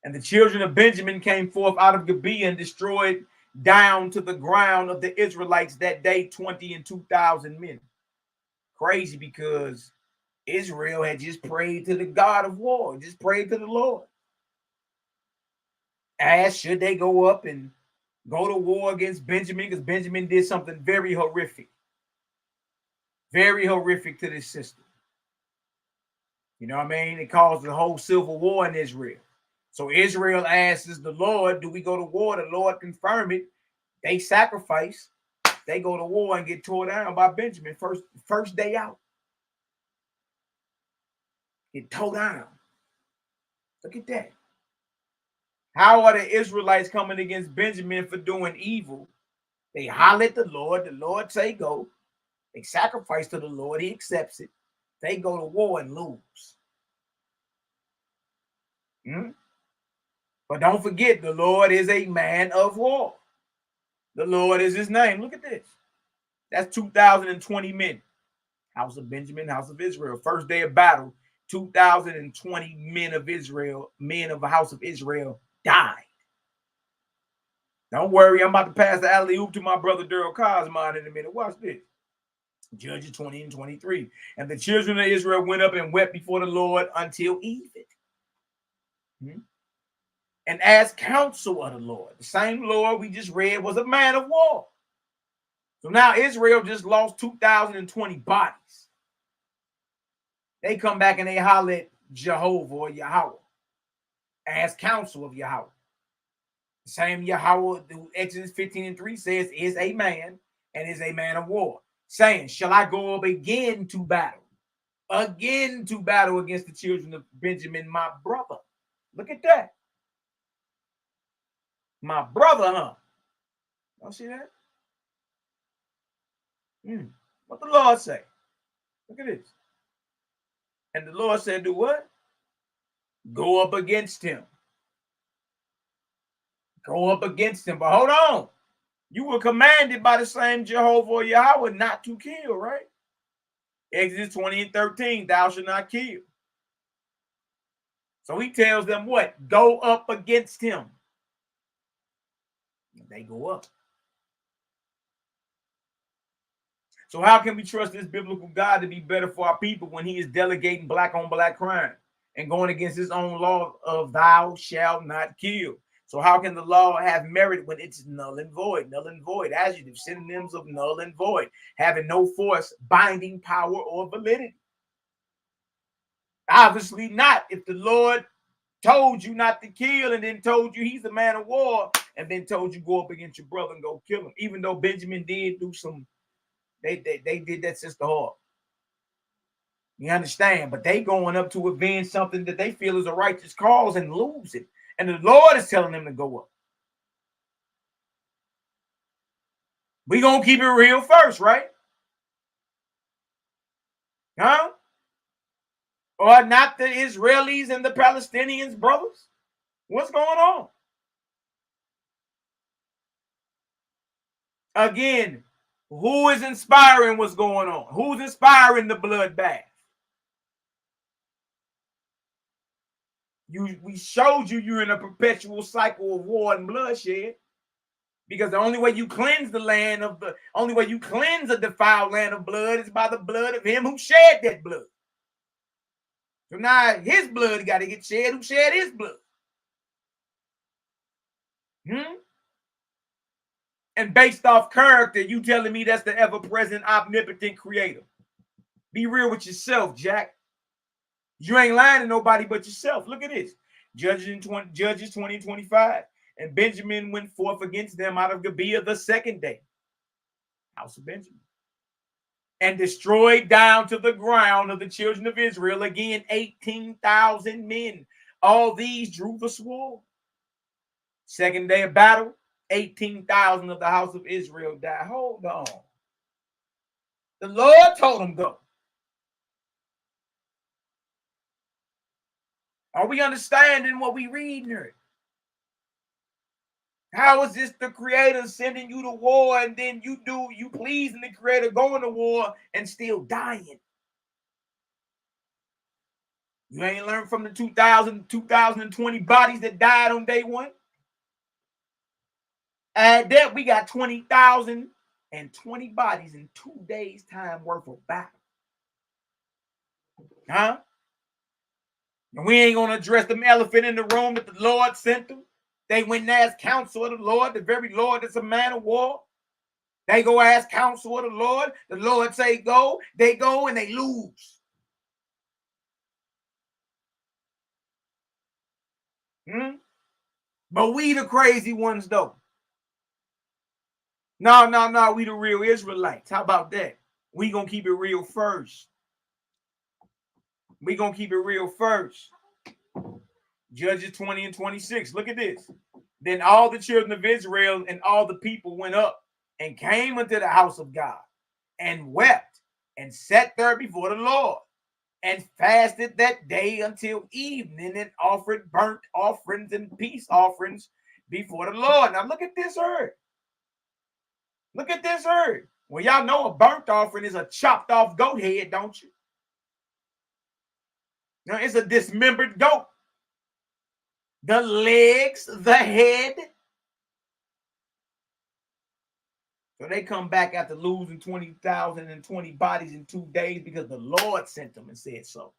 And the children of Benjamin came forth out of Gibeah and destroyed down to the ground of the Israelites that day 22,000 men. Crazy because Israel had just prayed to the God of war, just prayed to the Lord. Asked should they go up and go to war against Benjamin, because Benjamin did something very horrific to this system. You know what I mean? It caused the whole civil war in Israel. So Israel asks the Lord, do we go to war? The Lord confirmed it. They sacrifice. They go to war and get torn down by Benjamin first day out. Get tore down. Look at that. How are the Israelites coming against Benjamin for doing evil? They holler at the Lord say go. They sacrifice to the Lord. He accepts it. They go to war and lose. But don't forget, the Lord is a man of war. The Lord is his name. Look at this. That's 2,020 men. House of Benjamin, House of Israel. First day of battle, 2,020 men of Israel, men of the House of Israel died. Don't worry, I'm about to pass the alley-oop to my brother Daryl Cosmon in a minute. Watch this. Judges 20 and 23. And the children of Israel went up and wept before the Lord until even. And asked counsel of the Lord. The same Lord we just read was a man of war. So now Israel just lost 2,020 bodies. They come back and they holler at Jehovah or Yahweh. Ask counsel of Yahweh. The same Yahweh, Exodus 15 and 3 says, is a man and is a man of war. Saying, shall I go up again to battle? Again to battle against the children of Benjamin, my brother. Look at that. My brother, huh? Don't see that? What the Lord say? Look at this. And the Lord said, do what? Go up against him. Go up against him. But hold on. You were commanded by the same Jehovah or Yahweh not to kill, right? Exodus 20 and 13, thou shalt not kill. So he tells them what? Go up against him. And they go up. So how can we trust this biblical God to be better for our people when he is delegating black on black crime and going against his own law of thou shalt not kill? So how can the law have merit when it's null and void? Null and void, adjective, synonyms of null and void, having no force, binding power, or validity. Obviously not. If the Lord told you not to kill and then told you he's a man of war and then told you go up against your brother and go kill him, even though Benjamin did do some, they did that since the heart. You understand? But they going up to avenge something that they feel is a righteous cause and lose it. And the Lord is telling them to go up. We gonna keep it real first, right? Huh? Or not the Israelis and the Palestinians, brothers? What's going on? Again, who is inspiring what's going on? Who's inspiring the bloodbath? We showed you you're in a perpetual cycle of war and bloodshed. Because the only way you cleanse the land of the only way you cleanse a defiled land of blood is by the blood of him who shed that blood. So now his blood got to get shed who shed his blood. And based off character, you telling me that's the ever-present, omnipotent creator. Be real with yourself, Jack. You ain't lying to nobody but yourself. Look at this. Judges 20 and 25. And Benjamin went forth against them out of Gibeah the second day. House of Benjamin. And destroyed down to the ground of the children of Israel, again, 18,000 men. All these drew the sword. Second day of battle, 18,000 of the house of Israel died. Hold on. The Lord told them go. Are we understanding what we read here? How is this the creator sending you to war and then you pleasing the creator going to war and still dying? You ain't learned from the 2,020 bodies that died on day one? Add that, we got 20,020 bodies in 2 days' time worth of battle. Huh? And we ain't going to address the elephant in the room that the Lord sent them. They went and asked counsel of the Lord, the very Lord that's a man of war. They go ask counsel of the Lord. The Lord say go. They go and they lose. But we the crazy ones, though. No, we the real Israelites. How about that? We gonna keep it real first. We gonna keep it real first. Judges 20 and 26. Look at this. Then all the children of Israel and all the people went up and came unto the house of God and wept and sat there before the Lord. and fasted that day until evening and offered burnt offerings and peace offerings before the Lord. Now look at this herb. Look at this herb. Well, y'all know a burnt offering is a chopped off goat head, don't you? Now it's a dismembered goat. The legs, the head. So they come back after losing 20,020 bodies in 2 days because the Lord sent them and said so.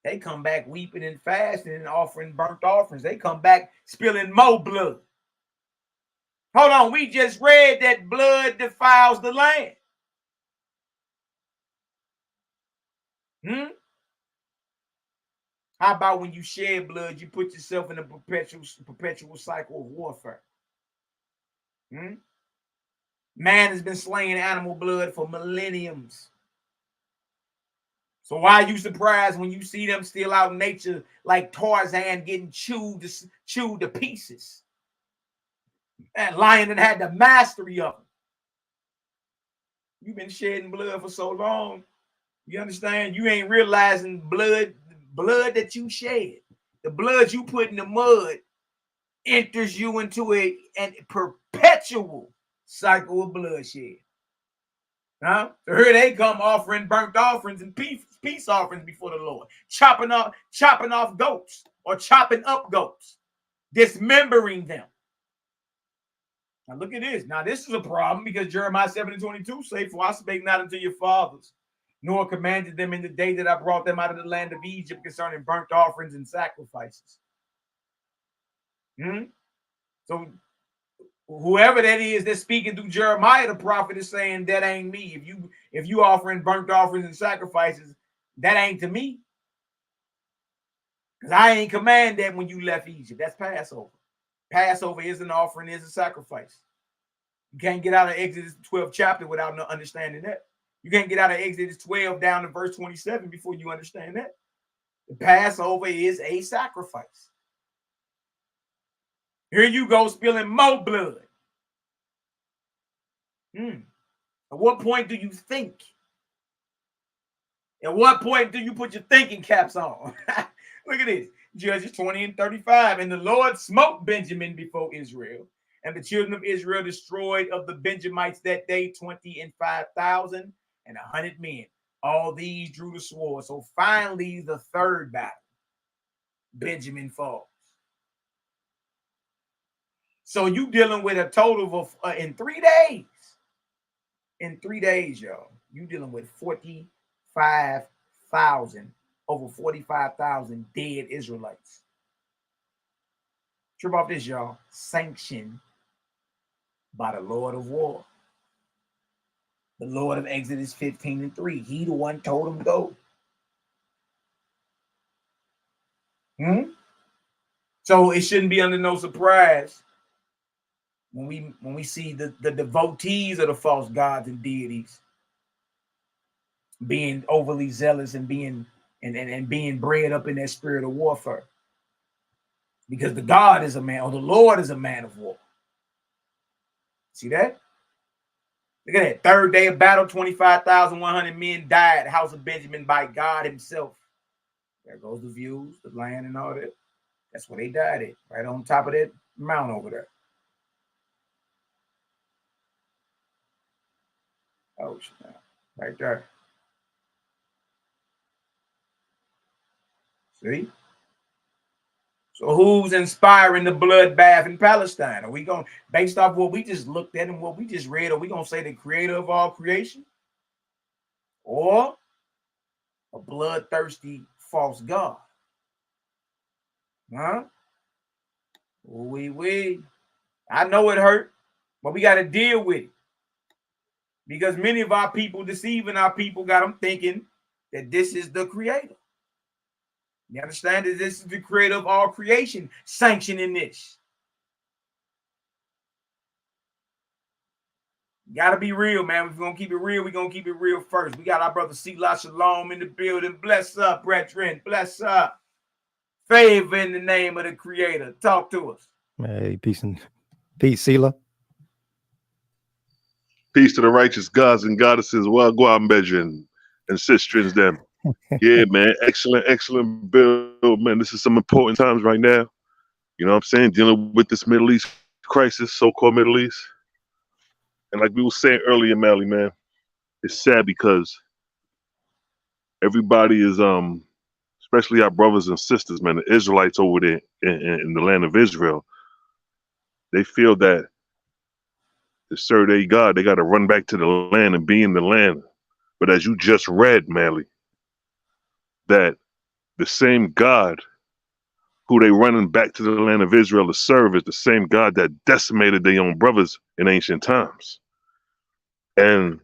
They come back weeping and fasting and offering burnt offerings. They come back spilling more blood. Hold on, we just read that blood defiles the land. How about when you shed blood, you put yourself in a perpetual cycle of warfare? Man has been slaying animal blood for millenniums. So why are you surprised when you see them still out in nature like Tarzan getting chewed to pieces? That lion that had the mastery of him. You've been shedding blood for so long. You understand? You ain't realizing blood that you shed. The blood you put in the mud enters you into a perpetual cycle of bloodshed. So here they come offering burnt offerings and peace offerings before the Lord, chopping off goats or chopping up goats, dismembering them. Now look at this. Now this is a problem because Jeremiah 7:22 say, "For I spake not unto your fathers, nor commanded them in the day that I brought them out of the land of Egypt concerning burnt offerings and sacrifices." So whoever that is that's speaking through Jeremiah the prophet is saying that ain't me. If you offering burnt offerings and sacrifices, that ain't to me. Because I ain't command that when you left Egypt. That's Passover. Passover is an offering, is a sacrifice. You can't get out of Exodus 12th chapter without understanding that. You can't get out of Exodus 12 down to verse 27 before you understand that. The Passover is a sacrifice. Here you go spilling more blood. At what point do you think? At what point do you put your thinking caps on? Look at this. Judges 20:35. And the Lord smote Benjamin before Israel, and the children of Israel destroyed of the Benjamites that day 25,100 men. All these drew the sword. So finally, the third battle, Benjamin falls. So you dealing with a total of in 3 days. In 3 days, y'all, you dealing with 45,000, over 45,000 dead Israelites. Trip off this, y'all. Sanctioned by the Lord of War. The Lord of Exodus 15:3. He the one told him go. So it shouldn't be under no surprise when we see the devotees of the false gods and deities being overly zealous and being bred up in that spirit of warfare. Because the God is a man, or the Lord is a man of war. See that? Look at that. Third day of battle, 25,100 men died. House of Benjamin by God himself. There goes the views, the land and all that. That's where they died at, right on top of that mount over there. Oh, right there. See? So who's inspiring the bloodbath in Palestine? Are we going, based off what we just looked at and what we just read, are we going to say the creator of all creation? Or a bloodthirsty false god? I know it hurt, but we got to deal with it. Because many of our people deceiving our people got them thinking that this is the creator. You understand that this is the creator of all creation sanctioning this. Gotta be real, man. If we're gonna keep it real, we're gonna keep it real first. We got our brother Selah Shalom in the building. Bless up, brethren. Bless up. Favor in the name of the creator. Talk to us. Hey, peace, Selah. Peace to the righteous gods and goddesses. Well, go out, brethren. and sisters them. Yeah, man. Excellent bill, man. This is some important times right now. You know what I'm saying? Dealing with this Middle East crisis, so-called Middle East. And like we were saying earlier, Mally, man, it's sad because everybody is, especially our brothers and sisters, man, the Israelites over there in the land of Israel, they feel that to serve their God, they got to run back to the land and be in the land. But as you just read, Mally, that the same God who they running back to the land of Israel to serve is the same God that decimated their own brothers in ancient times. And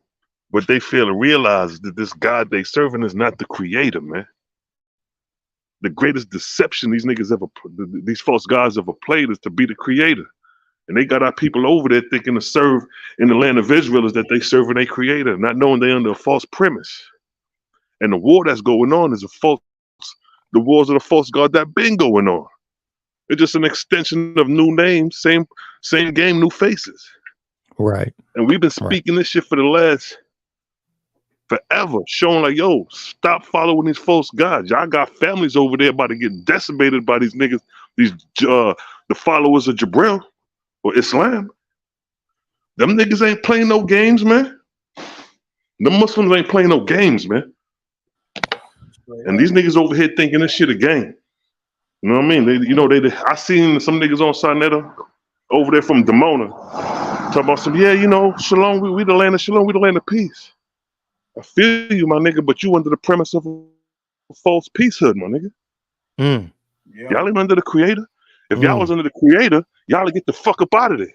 what they fail to realize is that this God they serving is not the creator, man. The greatest deception these niggas ever, these false gods ever played is to be the creator. And they got our people over there thinking to serve in the land of Israel is that they serving a creator, not knowing they under a false premise. And the war that's going on is the wars of the false god that been going on. It's just an extension of new names, same game, new faces. Right. And we've been speaking this shit for the last forever, showing like, yo, stop following these false gods. Y'all got families over there about to get decimated by these niggas, the followers of Jibril or Islam. Them niggas ain't playing no games, man. The Muslims ain't playing no games, man. And these niggas over here thinking this shit a game. You know what I mean? I seen some niggas on Sinetta over there from Dimona talking about some, yeah, you know, Shalom, we the land of Shalom, we the land of peace. I feel you, my nigga, but you under the premise of a false peacehood, my nigga. Y'all ain't under the creator. If y'all was under the creator, y'all would get the fuck up out of there.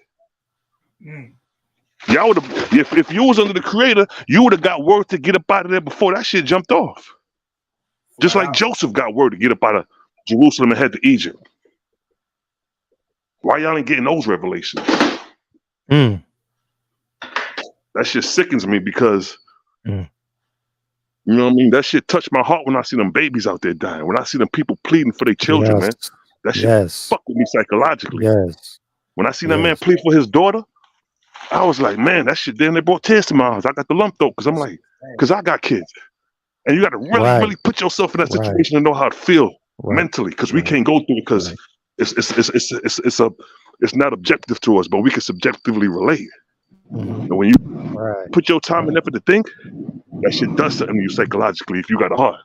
Y'all would have, if you was under the creator, you would have got word to get up out of there before that shit jumped off. Just like Joseph got word to get up out of Jerusalem and head to Egypt. Why y'all ain't getting those revelations? That shit sickens me because, you know what I mean? That shit touched my heart when I see them babies out there dying. When I see them people pleading for their children, man. That shit fuck with me psychologically. When I see that man plead for his daughter, I was like, man, that shit, then they brought tears to my eyes. I got the lump though, because I'm like, because I got kids. And you got to really put yourself in that situation to know how it feels mentally, because we can't go through it because it's not objective to us, but we can subjectively relate. And when you put your time and effort to think, that shit does something to you psychologically if you got a heart.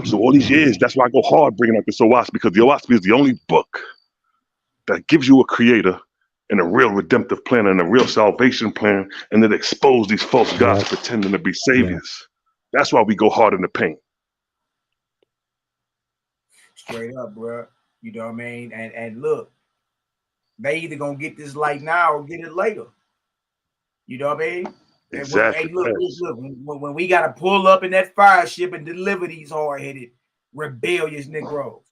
So all these years, that's why I go hard bringing up the YAH'S, because the YAH'S is the only book that gives you a creator and a real redemptive plan and a real salvation plan, and then expose these false gods pretending to be saviors. That's why we go hard in the paint. Straight up, bro. You know what I mean? And look, they either gonna get this light now or get it later. You know what I mean? Exactly. And when we gotta pull up in that fire ship and deliver these hard-headed, rebellious Negroes.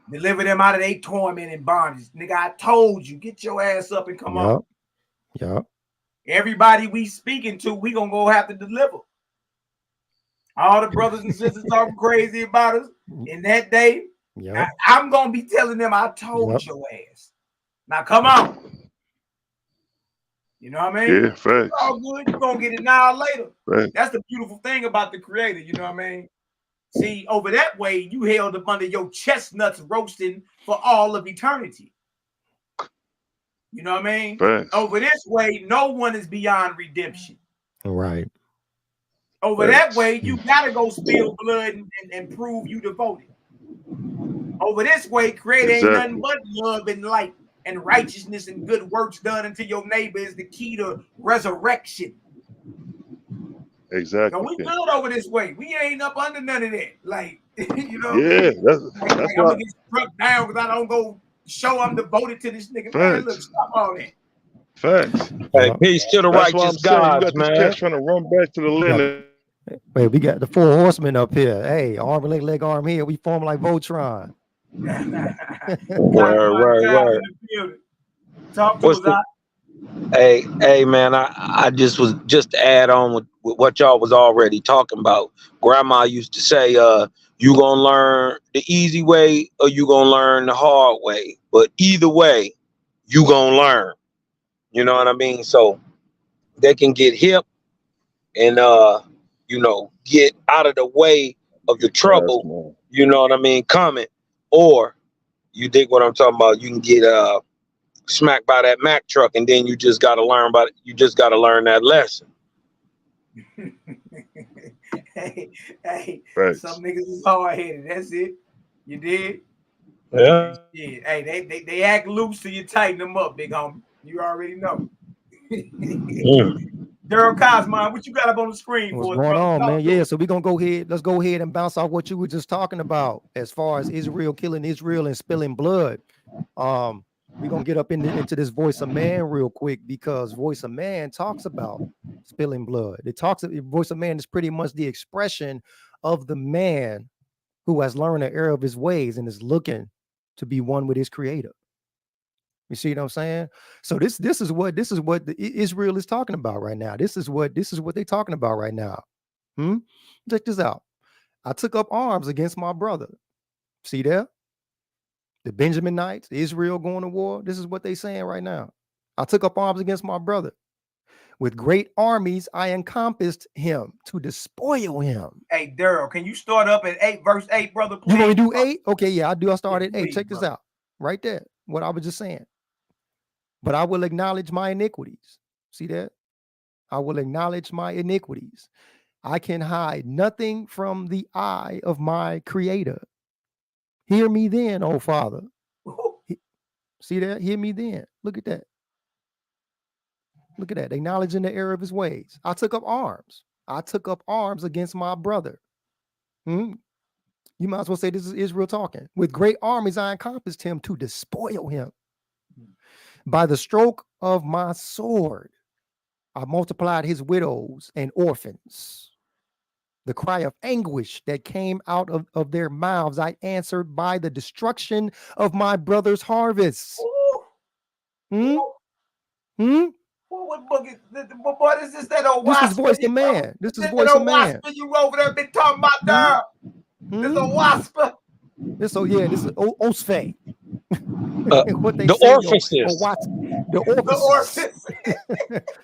Deliver them out of their torment and bondage. Nigga, I told you, get your ass up and come on. Everybody we speaking to, we gonna go have to deliver. All the brothers and sisters talking crazy about us in that day. I'm gonna be telling them I told your ass. Now come on. You know what I mean? Yeah, facts. It's all good. You're gonna get it now or later. Right. That's the beautiful thing about the creator, you know what I mean? See, over that way, you held up under your chestnuts roasting for all of eternity. You know what I mean? Facts. Over this way, no one is beyond redemption. Right. Over that way, you gotta go spill blood and prove you devoted. Over this way, create ain't nothing but love and light and righteousness and good works done unto your neighbor is the key to resurrection. Exactly. So we good over this way. We ain't up under none of that. Like, you know. Yeah, that's I'm gonna get struck down because I don't go show I'm devoted to this nigga. Man, look, stop all that. Facts. Hey, peace to the righteous gods, man. You got this trying to run back to the land. Wait, we got the 4 horsemen up here. Hey, arm, leg, arm here. We form like Voltron. Right. Talk to us. Hey, man, I just was to add on with what y'all was already talking about. Grandma used to say, you gonna learn the easy way or you gonna learn the hard way. But either way, you gonna learn. You know what I mean? So they can get hip and you know, get out of the way of the trouble, you know what I mean, coming, or you dig what I'm talking about, you can get smacked by that Mack truck, and then you just gotta learn about it. You just gotta learn that lesson. Hey, Right. some niggas is hard-headed. That's it. You did? Yeah. Hey, they act loose, so you tighten them up, big homie. You already know. Daryl Cosmine, what you got up on the screen What's for us, going brother? on, Talk man? to Yeah, us. so we're gonna go ahead. Let's go ahead and bounce off what you were just talking about as far as Israel killing Israel and spilling blood. We're gonna get up into this Voice of Man real quick, because Voice of Man talks about spilling blood. Voice of Man is pretty much the expression of the man who has learned the error of his ways and is looking to be one with his creator. You see what I'm saying? So this is what Israel is talking about right now. This is what they're talking about right now. Check this out. I took up arms against my brother. See there? The Benjaminites, Israel going to war. This is what they're saying right now. I took up arms against my brother. With great armies, I encompassed him to despoil him. Hey, Daryl, can you start up at 8, verse 8, brother, please? You want me to do 8? Okay, yeah, I do. I started at 8. please, Check this brother. out. Right there. What I was just saying. But I will acknowledge my iniquities. See that? I will acknowledge my iniquities. I can hide nothing from the eye of my creator. Hear me then, oh Father. See that? Hear me then. Look at that. Look at that. Acknowledging the error of his ways. I took up arms. I took up arms against my brother. You might as well say this is Israel talking. With great armies, I encompassed him to despoil him. By the stroke of my sword, I multiplied his widows and orphans. The cry of anguish that came out of their mouths, I answered by the destruction of my brother's harvests. What book is this? What is this? That old This is wasp? Voice of Man. This is That Voice of old Man. wasp you over there been talking about, Daryl? This a wasp. This is Osfe. What they The say, orifices. the orifices.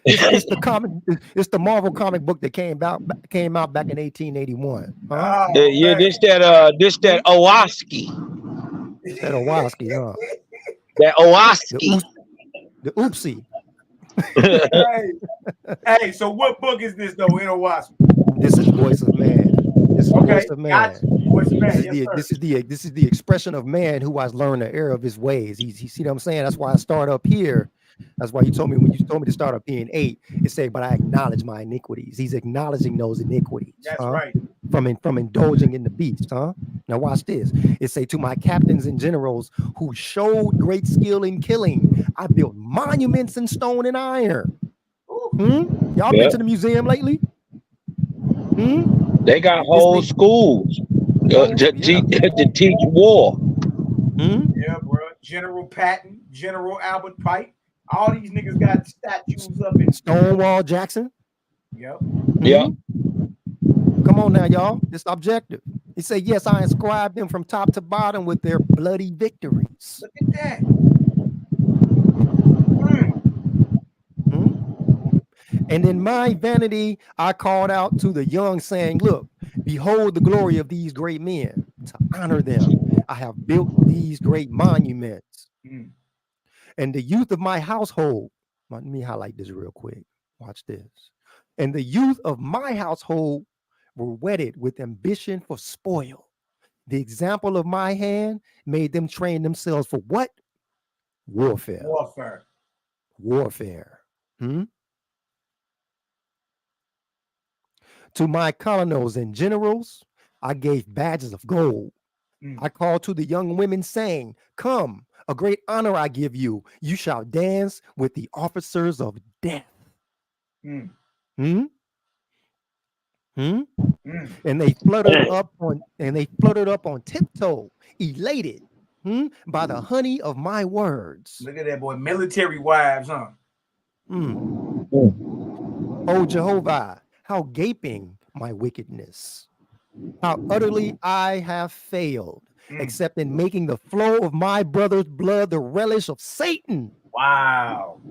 It's the Marvel comic book that came out back in 1881. Huh? Yeah, this that YAH'KI. That Owaski, huh? That YAH'KI. The oopsie. Hey, so what book is this though, in a wasp? This is Voice of Man. This is Voice of Man. Gotcha. Voice of Man. This is the expression of man who has learned the error of his ways. He see what I'm saying? That's why I start up here. That's why you told me when you told me to start up here in 8, it said, but I acknowledge my iniquities. He's acknowledging those iniquities. That's right. From indulging in the beast, huh? Now watch this. It say, to my captains and generals who showed great skill in killing, I built monuments in stone and iron. Y'all been to the museum lately? They got whole schools to teach war. Yeah, bro. General Patton, General Albert Pike. All these niggas got statues up in Stonewall Jackson. Yep. Yeah. Come on now, y'all. It's objective. He said, yes, I inscribed them from top to bottom with their bloody victories. Look at that. And in my vanity, I called out to the young, saying, look, behold the glory of these great men. To honor them, I have built these great monuments. And the youth of my household, let me highlight this real quick. Watch this. And the youth of my household were wedded with ambition for spoil. The example of my hand made them train themselves for what? Warfare. Warfare. To my colonels and generals, I gave badges of gold. I called to the young women, saying, come, a great honor I give you. You shall dance with the officers of death. And they fluttered up on tiptoe, elated by the honey of my words. Look at that boy, military wives, huh? Oh Jehovah, how gaping my wickedness, how utterly I have failed, except in making the flow of my brother's blood the relish of Satan. Wow.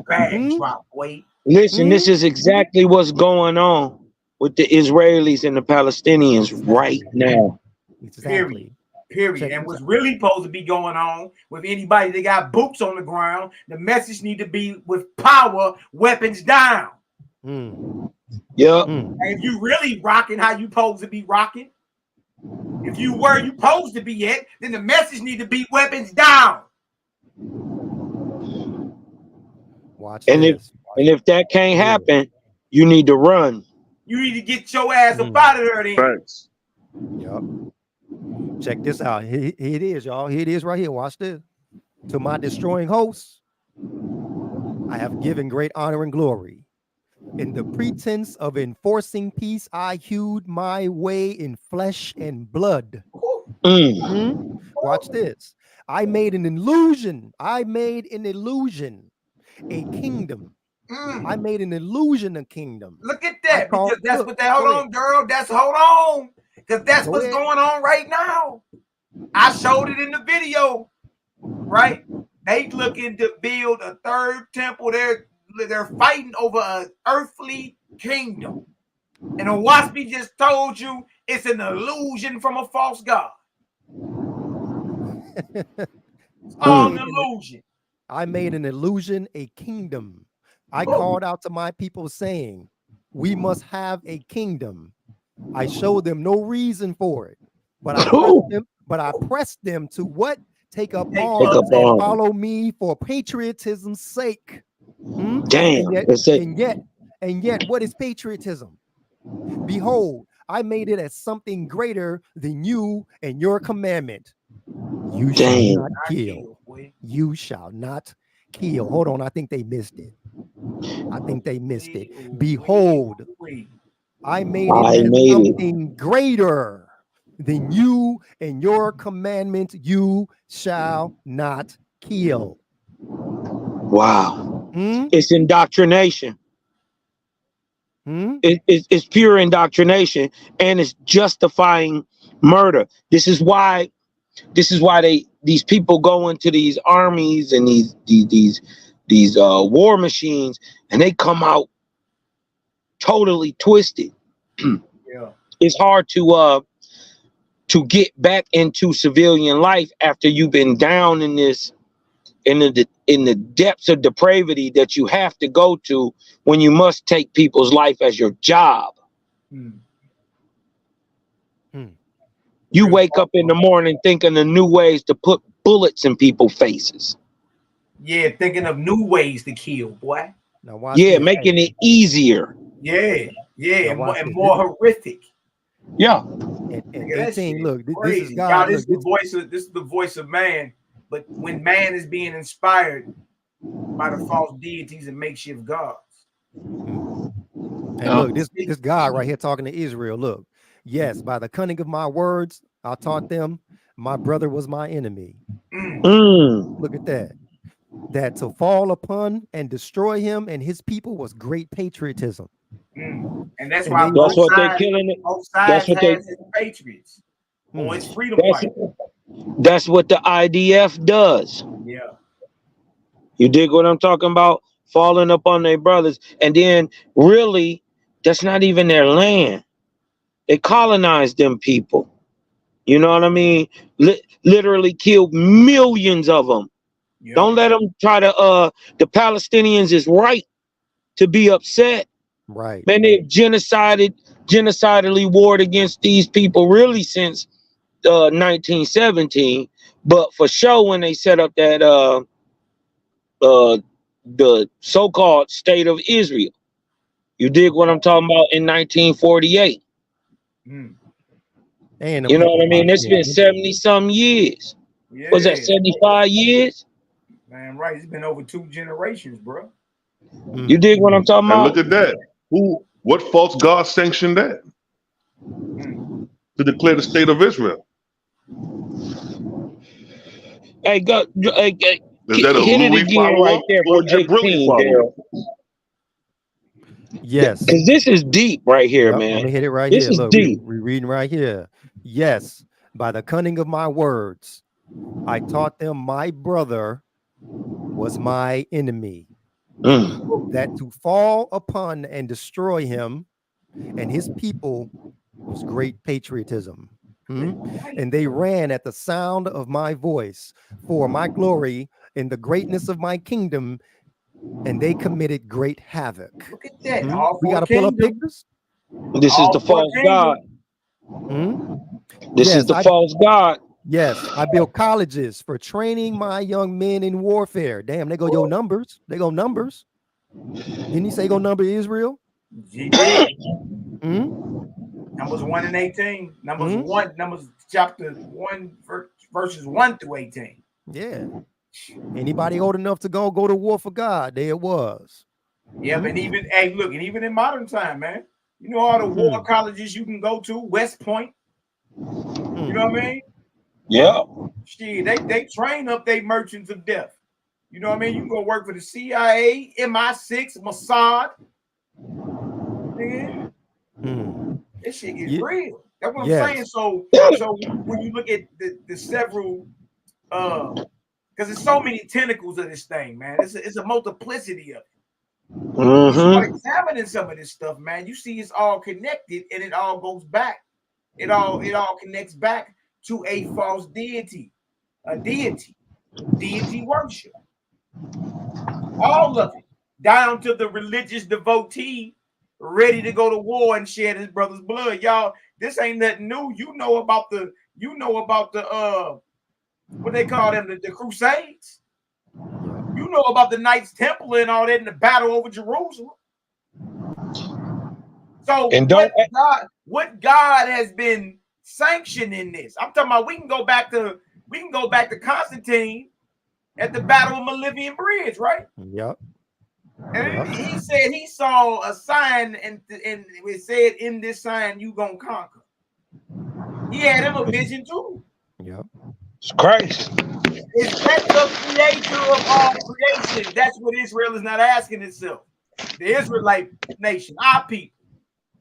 Bag drop, wait. Listen, this is exactly what's going on with the Israelis and the Palestinians right now. Period. Period. And what's really supposed to be going on with anybody that got boots on the ground, the message need to be with power, weapons down. Yep. And if you really rocking how you supposed to be rocking, if you were you supposed to be it, then the message need to be weapons down. Watch and this. if that can't happen, you need to run. You need to get your ass up out of there then. Thanks. Yep. Check this out. Here it is, y'all. Here it is right here. Watch this. To my destroying hosts, I have given great honor and glory. In the pretense of enforcing peace, I hewed my way in flesh and blood. Watch this. I made an illusion. I made an illusion a kingdom. I made an illusion a kingdom. Look at that. Because that's what that, hold on, girl. Hold on. Because that's what's going on right now. I showed it in the video, right? They looking to build a third temple. They're fighting over an earthly kingdom. And a Waspy just told you it's an illusion from a false god. It's all an illusion. I made an illusion a kingdom. I called out to my people saying, we must have a kingdom. I showed them no reason for it, but I pressed them to what? Take up arms and follow me for patriotism's sake. Damn. And yet, what is patriotism? Behold, I made it as something greater than you and your commandment. You shall not kill. You shall not kill. Hold on, I think they missed it. Behold, I made it as something greater than you and your commandment. You shall not kill. Wow. It's indoctrination. It's pure indoctrination, and it's justifying murder. This is why these people go into these armies and these war machines, and they come out totally twisted. It's hard to get back into civilian life after you've been down in this in the depths of depravity that you have to go to when you must take people's life as your job. You wake up in the morning thinking of new ways to put bullets in people's faces. Yeah, thinking of new ways to kill, boy. Yeah, making it easier. Yeah, and more horrific. Yeah. And 18, look, this is God. God, this is the voice of man. But when man is being inspired by the false deities and makeshift gods. And look, this God right here talking to Israel. Look, yes, by the cunning of my words, I taught them my brother was my enemy. Look at that. That to fall upon and destroy him and his people was great patriotism. And that's why that's what they're killing it. Both sides has patriots. Or it's freedom fight. That's what the IDF does. Yeah. You dig what I'm talking about? Falling upon their brothers. And then really, that's not even their land. They colonized them people. You know what I mean? Literally killed millions of them. Yeah. Don't let them try to, the Palestinians is right to be upset. Right. Man, they've genocidally warred against these people really since 1917, but for sure when they set up that the so-called state of Israel, you dig what I'm talking about, in 1948. And you know what I mean? It's been 70 some years. Was that 75 years? Man, right. It's been over 2 generations, bro. You dig what I'm talking about? Look at that. What false God sanctioned that? To declare the state of Israel. Hey, is that a hit it again right there for 16, Yes. Because this is deep right here, man. Let me hit it right this here. Is Look, deep. We're reading right here. Yes, by the cunning of my words, I taught them my brother was my enemy. that to fall upon and destroy him and his people was great patriotism. And they ran at the sound of my voice for my glory in the greatness of my kingdom, and they committed great havoc. Look at that. All We for got to the pull up kingdom. pictures. This is the false god. This is the false god. Yes, I built colleges for training my young men in warfare. Damn, they go your numbers. They go numbers. Didn't he say go number Israel? He did. Numbers 1 and 18. Numbers chapter 1 verses 1 through 18. Yeah. Anybody old enough to go to war for God? There it was. Yeah, but even look, and even in modern time, man, you know all the war colleges you can go to, West Point. You know what I mean? Yeah. Shit, they train up their merchants of death. You know what I mean? You can go work for the CIA, MI6, Mossad. Yeah. This shit is real. That's what I'm saying. So when you look at the several, because there's so many tentacles of this thing, man. It's a multiplicity of it. You start examining some of this stuff, man. You see it's all connected, and it all goes back. It all connects back to a false deity, deity worship. All of it, down to the religious devotee ready to go to war and shed his brother's blood. Y'all, this ain't nothing new. You know about the what they call them, the Crusades. You know about the Knights Templar and all that in the battle over Jerusalem. So what God has been sanctioning this? I'm talking about we can go back to Constantine at the Battle of Milvian Bridge, right? Yep. And he said he saw a sign, and it said, "In this sign, you gonna conquer." He had him a vision too. Yep. It's Christ. Is that the creator of all creation? That's what Israel is not asking itself. The Israelite nation, our people.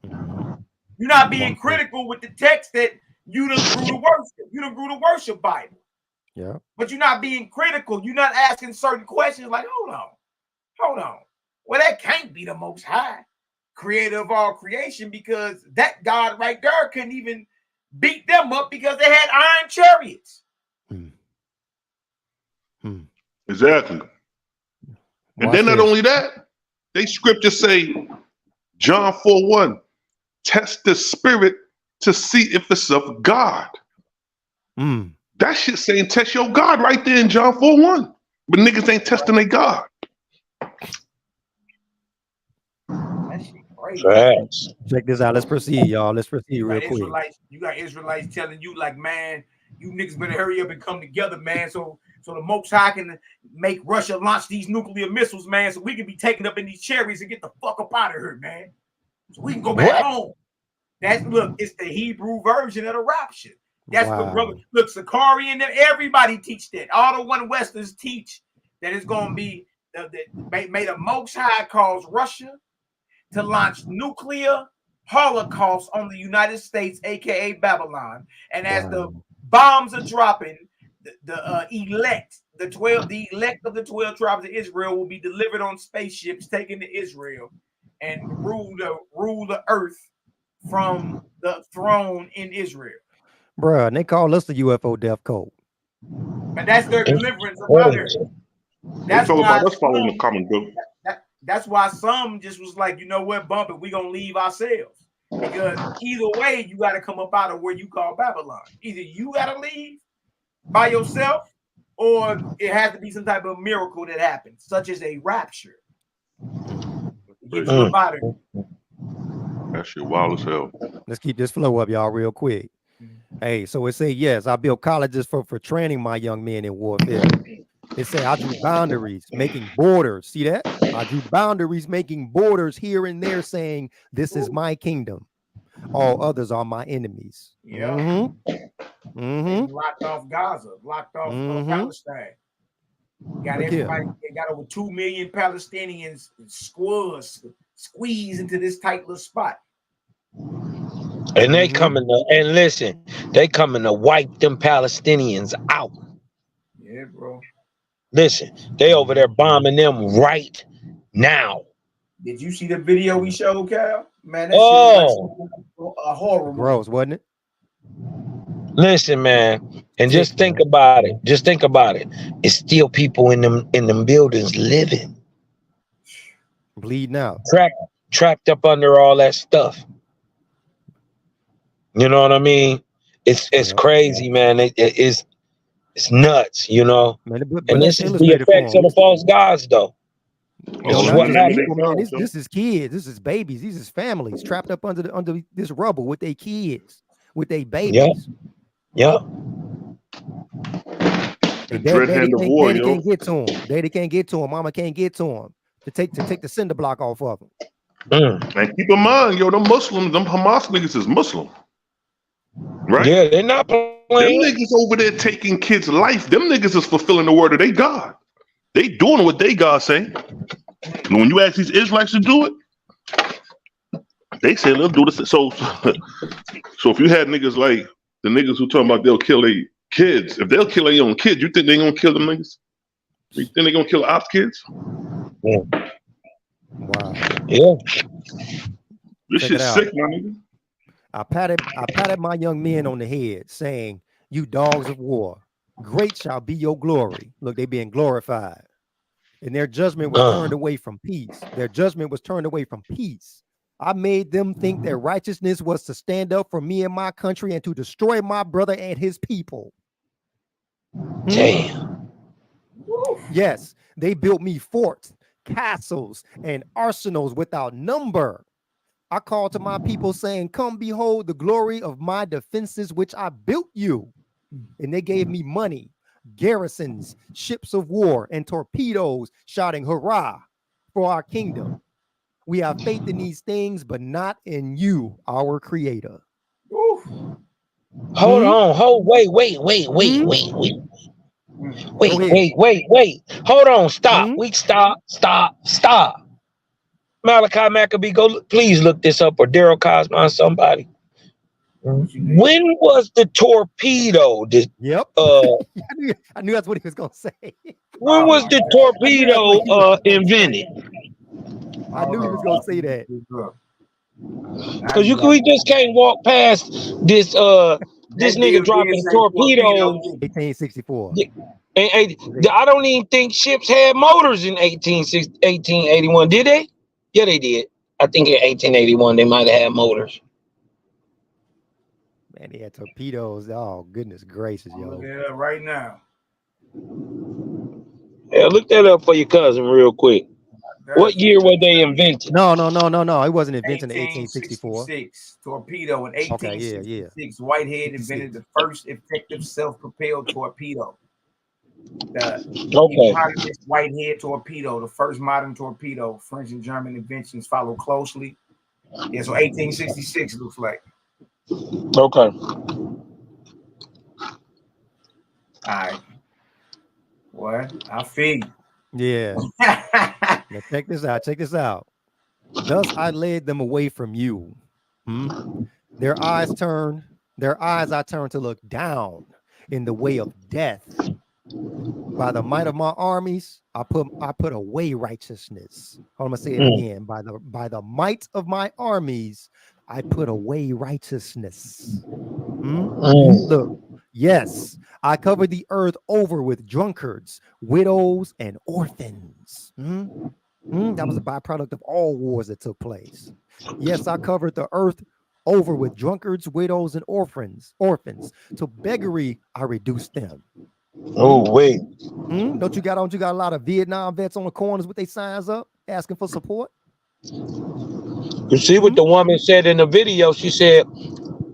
You're not being critical with the text that you done grew to worship. You done grew to worship Bible. Yeah. But you're not being critical. You're not asking certain questions like, hold on. Well, that can't be the Most High, creator of all creation, because that God right there couldn't even beat them up because they had iron chariots. Exactly. And then not only that, they scriptures say, John 4:1, test the spirit to see if it's of God. That shit saying test your God right there in John 4:1. But niggas ain't testing their God. Check this out. Let's proceed, y'all. Let's proceed real quick. You got Israelites telling you, like, man, you niggas better hurry up and come together, man. So the Most High can make Russia launch these nuclear missiles, man, so we can be taken up in these chariots and get the fuck up out of here, man. So we can go back home. It's the Hebrew version of the rapture. That's what brother. Look, Sakari and them, everybody teach that. All the one Westerners teach that it's gonna be may the Most High cause Russia to launch nuclear holocaust on the United States, aka Babylon. And as the bombs are dropping, the elect of the 12 tribes of Israel will be delivered on spaceships taken to Israel and rule the earth from the throne in Israel. Bruh, and they call us the UFO death code. And that's their deliverance of others. That's why us following the common good. That's why some just was like, you know what, bump it, we gonna leave ourselves. Because either way, you got to come up out of where you call Babylon. Either you got to leave by yourself, or it has to be some type of miracle that happens, such as a rapture. Get you up out of it. That shit wild as hell. Let's keep this flow up, y'all, real quick. Hey, so it say, yes, I built colleges for training my young men in warfare. It said I drew boundaries, making borders. See that? I drew boundaries, making borders here and there, saying, this is my kingdom. All others are my enemies. Yeah. They locked off Gaza, locked off Palestine. Got everybody, they got over 2 million Palestinians squeezed into this tight little spot. And they coming to, and listen, they coming to wipe them Palestinians out. Yeah, bro. Listen, they over there bombing them right now. Did you see the video we showed, Cal? Man, that Oh, shit was like a horror Gross, wasn't it? listen, man, and just think about it. Just think about it. It's still people in them buildings living, bleeding out, trapped up under all that stuff. You know what I mean? It's crazy, man. It's nuts, you know. Man, but And let's this is the illustrate it effects for of the false gods, though. You know, This is not what just happens. people, man. This is kids. This is babies. These is families trapped up under this rubble with their kids, with their babies. Yeah. Daddy can't get to him. Daddy can't get to him. Mama can't get to him. To take the cinder block off of him. And keep in mind, yo, them Muslims, them Hamas niggas is Muslim. Right? Yeah, they're not playing. Them niggas over there taking kids' life. Them niggas is fulfilling the word of their God. They doing what they God say. And when you ask these Israelites to do it, they say they'll do this. So if you had niggas like the niggas who talking about they'll kill their kids, if they'll kill their own kids, you think they gonna kill them niggas? You think they gonna kill ops kids? Yeah. Wow. Yeah. This shit's sick, my nigga. I patted my young men on the head, saying, "You dogs of war, great shall be your glory." Look, they being glorified. And their judgment was turned away from peace. Their judgment was turned away from peace. I made them think their righteousness was to stand up for me and my country and to destroy my brother and his people. Damn. Yes, they built me forts, castles, and arsenals without number. I called to my people saying, "Come behold the glory of my defenses, which I built you." And they gave me money, garrisons, ships of war, and torpedoes, shouting, "Hurrah for our kingdom." We have faith in these things, but not in you, our creator. Hold on. Wait. Hold on. Stop. Stop. MALAKIMAC, go please look this up, or Daryl Cosmo or somebody. When was the torpedo? Yep. I knew that's what he was gonna say. When was the torpedo invented? I knew he was gonna say that. Because we just can't walk past this this nigga dropping torpedoes. 1864. And I don't even think ships had motors in 1881. Did they? Yeah, they did. I think in 1881 they might have had motors. Man, they had torpedoes. Oh, goodness gracious, yo. Yeah, right now. Yeah, look that up for your cousin real quick. What year were they invented? No. It wasn't invented in 1864. Torpedo in 1866. Whitehead invented the first effective self-propelled torpedo. The Whitehead torpedo, the first modern torpedo. French and German inventions follow closely. Yeah, so 1866 looks like. Okay. All right. What? I feel you. Yeah. Now check this out. Thus I led them away from you. Their eyes I turned to look down in the way of death. By the might of my armies, I put away righteousness. I'm gonna say it again. By the might of my armies, I put away righteousness. Look, yes, I covered the earth over with drunkards, widows, and orphans. That was a byproduct of all wars that took place. Yes, I covered the earth over with drunkards, widows, and orphans. To beggary, I reduced them. Oh, wait. Don't you got a lot of Vietnam vets on the corners with their signs up asking for support? You see what the woman said in the video? She said,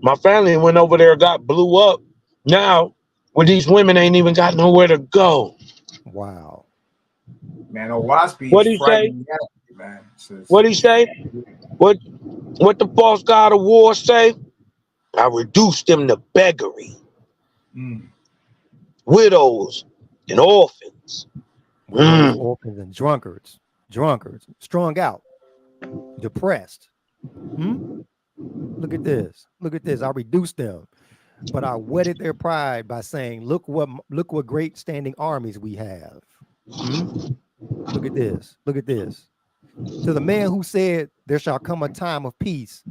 my family went over there, blew up. Now, these women ain't even got nowhere to go. Wow. Man, Owaski. What he say? Man. What he say? What the false god of war say? I reduced them to beggary. Widows and orphans. Orphans and drunkards, strung out, depressed. Look at this. I reduced them, but I whetted their pride by saying, look what great standing armies we have. Look at this. To the man who said, there shall come a time of peace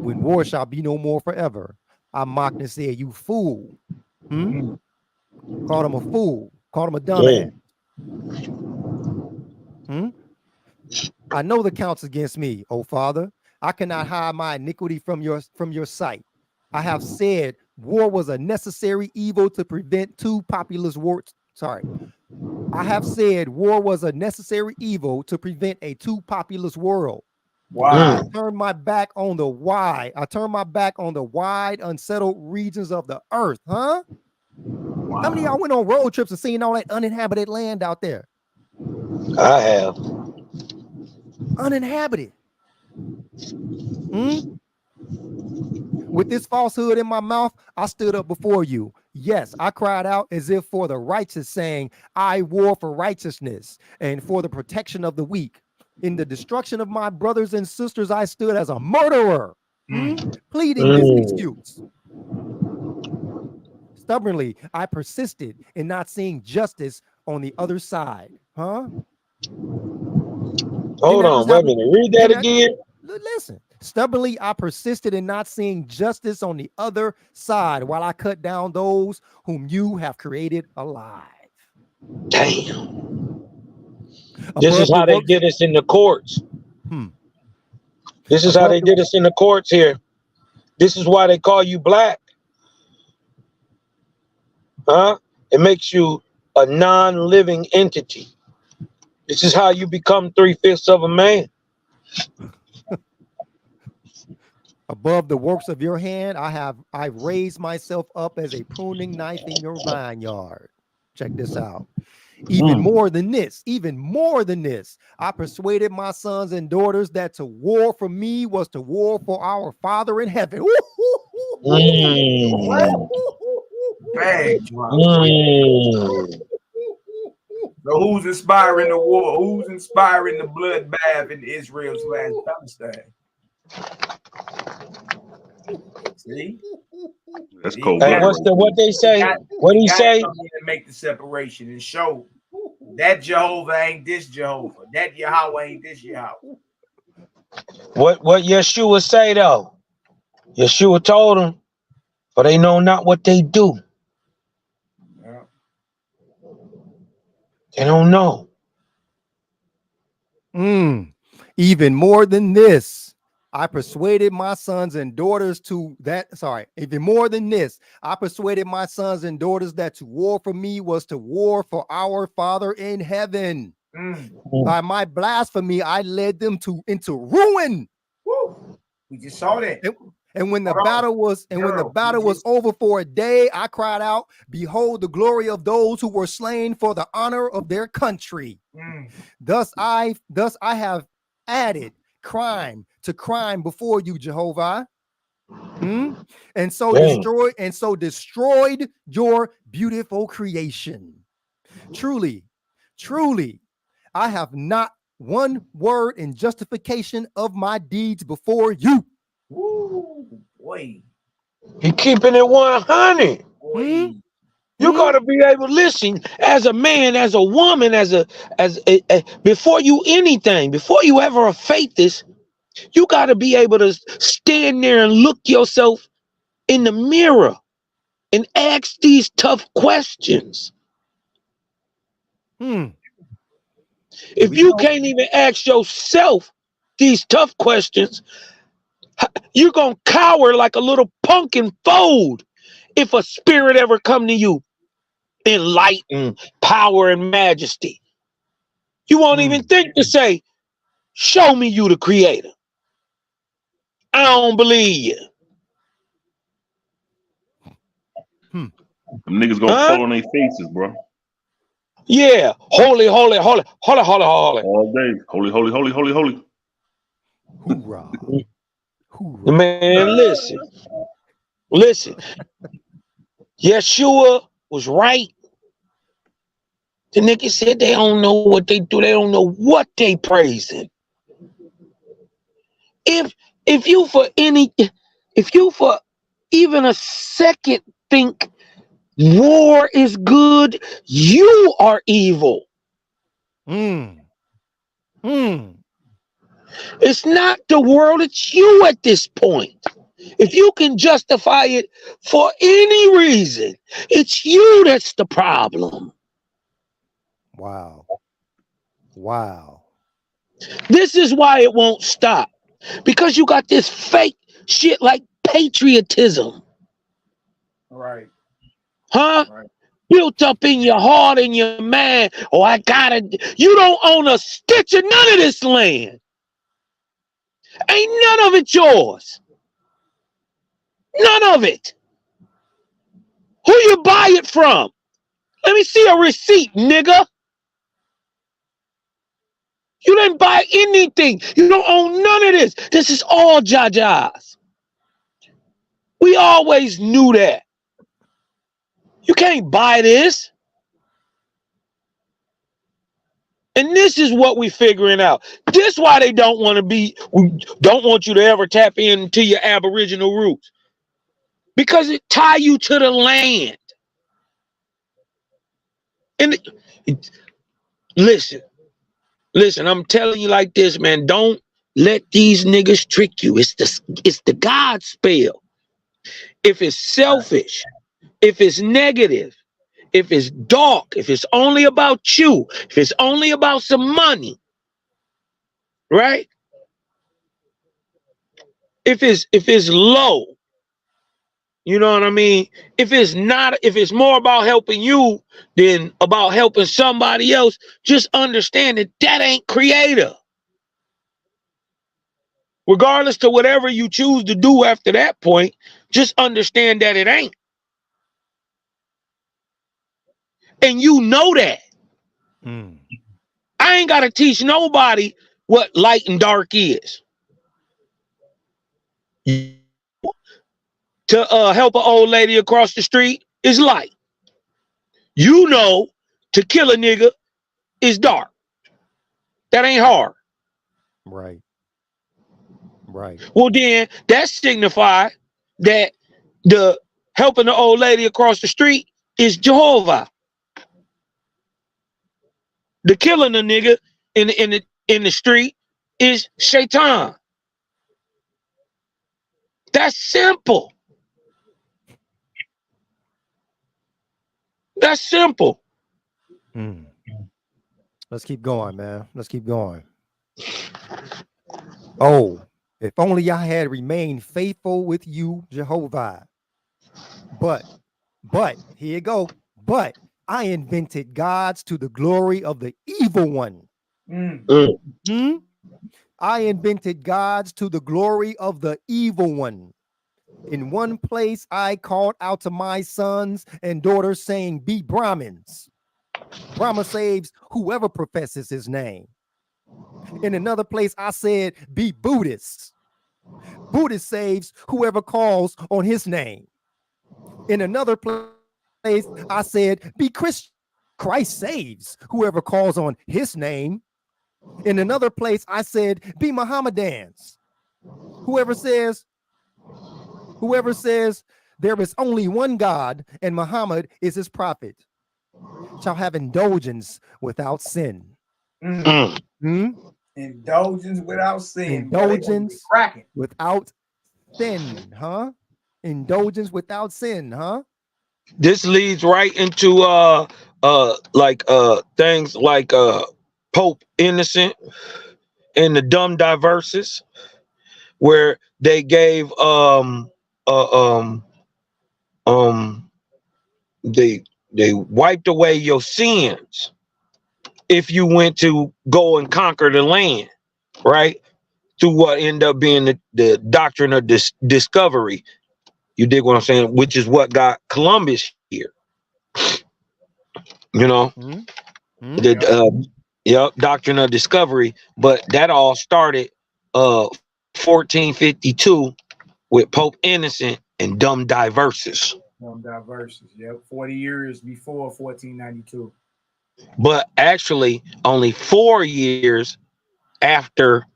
when war shall be no more forever, I mocked and said, you fool. Called him a fool. Called him a dumbass. I know the counts against me, O Father. I cannot hide my iniquity from your sight. I have said war was a necessary evil to prevent two populous wars. I have said war was a necessary evil to prevent a too populous world. Why? I turned my back on the wide. I turned my back on the wide, unsettled regions of the earth. Huh? Wow. How many of y'all went on road trips and seen all that uninhabited land out there? I have. Uninhabited. With this falsehood in my mouth, I stood up before you. Yes, I cried out as if for the righteous, saying, I war for righteousness and for the protection of the weak. In the destruction of my brothers and sisters, I stood as a murderer, pleading this excuse. Stubbornly, I persisted in not seeing justice on the other side. Huh? Hold on, wait a minute. Read that again. Listen. Stubbornly, I persisted in not seeing justice on the other side while I cut down those whom you have created alive. Damn. This is how they did us in the courts. This is how they did us in the courts here. This is why they call you black. Huh? It makes you a non-living entity. This is how you become 3/5 of a man. Above the works of your hand, I've raised myself up as a pruning knife in your vineyard. Check this out. Even more than this, I persuaded my sons and daughters that to war for me was to war for our Father in heaven. So who's inspiring the war? Who's inspiring the bloodbath in Israel's last Palestine? See? That's cold. Hey, what they say? What do you say? Make the separation and show that Jehovah ain't this Jehovah. That Yahweh ain't this Yahweh. What Yeshua say though? Yeshua told them, for they know not what they do. Yeah. They don't know. Even more than this, I persuaded my sons and daughters to that. Even more than this, I persuaded my sons and daughters that to war for me was to war for our Father in heaven. By my blasphemy, I led them into ruin. Woo. We just saw that. And when the battle was over for a day, I cried out, behold the glory of those who were slain for the honor of their country. Thus I have added crime to crime before you, Jehovah. And so destroyed your beautiful creation. Truly, I have not one word in justification of my deeds before you. Woo, boy. He keeping it 100. You gotta be able to listen as a man, as a woman, before you ever faith this, you gotta be able to stand there and look yourself in the mirror and ask these tough questions. If you can't even ask yourself these tough questions, you're gonna cower like a little punk and fold if a spirit ever come to you in light and power and majesty. You won't even think to say, show me you the creator. I don't believe you. Them niggas gonna fall on their faces, bro. Yeah, holy. All day. Holy. Hoorah. Man, listen. Yeshua was right. The nigga said they don't know what they do. They don't know what they praising. If you for even a second think war is good, you are evil. It's not the world, it's you at this point. If you can justify it for any reason, it's you that's the problem. Wow. Wow. This is why it won't stop. Because you got this fake shit like patriotism. Right. Huh? Right. Built up in your heart and your mind. Oh, I gotta. You don't own a stitch of none of this land. Ain't none of it yours. None of it. Who you buy it from? Let me see a receipt, nigga. You didn't buy anything. You don't own none of this. This is all Jaja's. We always knew that. You can't buy this. And this is what we figuring out. This is why they don't want you to ever tap into your Aboriginal roots. Because it tie you to the land. And listen, I'm telling you like this, man. Don't let these niggas trick you. It's the God spell. If it's selfish, if it's negative, if it's dark, if it's only about you, if it's only about some money, right? If it's low, you know what I mean? If it's more about helping you than about helping somebody else, just understand that ain't creator. Regardless to whatever you choose to do after that point, just understand that it ain't. And you know that. I ain't got to teach nobody what light and dark is. To help an old lady across the street is light. You know, to kill a nigga is dark. That ain't hard. Right. Right. Well, then that signifies that the helping the old lady across the street is Jehovah. The killing a nigga in the street is Shaitan. That's simple. That's simple. Let's keep going, man. Let's keep going. Oh, if only I had remained faithful with you, Jehovah. But here you go. But I invented gods to the glory of the evil one. I invented gods to the glory of the evil one. In one place, I called out to my sons and daughters, saying, "Be Brahmins." Brahma saves whoever professes his name. In another place, I said, "Be Buddhists." Buddhist saves whoever calls on his name. In another place, I said, "Be Christian." Christ saves whoever calls on his name. In another place, I said, "Be Mohammedans." Whoever says there is only one God and Muhammad is his prophet shall have indulgence without sin. Indulgence without sin. Indulgence without sin, huh? Indulgence without sin, huh? This leads right into things like Pope Innocent and the dumb diverses, where they gave they wiped away your sins if you went to go and conquer the land, right? Through what ended up being the doctrine of discovery. You dig what I'm saying? Which is what got Columbus here. You know, doctrine of discovery. But that all started 1452 with Pope Innocent and dumb diverses. Dumb diverses, 40 years before 1492. But actually, only 4 years after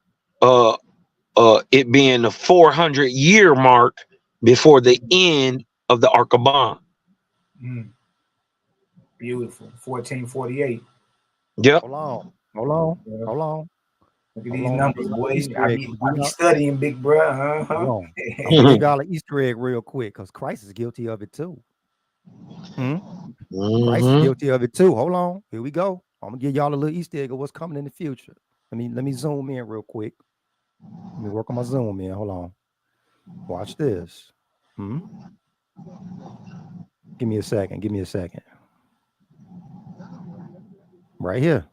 it being the 400-year mark before the end of the Ark of Bond. Beautiful. 1448. Yep. Hold on. Look at these numbers, boys. Easter I egg. be studying, big bro. Hold on. I'm gonna give y'all an Easter egg real quick, because Christ is guilty of it too. Christ is guilty of it too. Hold on. Here we go. I'm gonna give y'all a little Easter egg of what's coming in the future. Let me zoom in real quick. Let me work on my zoom in. Hold on. Watch this. Give me a second. Give me a second. Right here.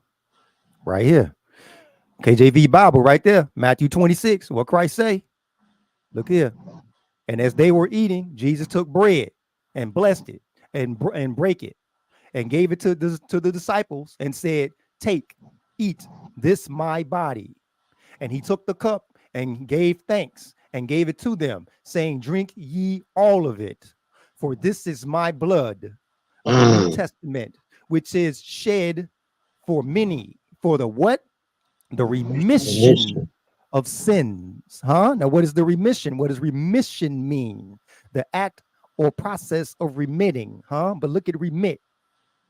Right here. KJV Bible right there. Matthew 26. What Christ say? Look here. And as they were eating, Jesus took bread and blessed it and break it and gave it to the disciples and said, "Take, eat, this my body." And he took the cup and gave thanks and gave it to them, saying, "Drink ye all of it, for this is my blood of the New Testament, which is shed for many, for the what? The remission of sins." Now, what is the remission? What does remission mean? The act or process of remitting. But look at remit.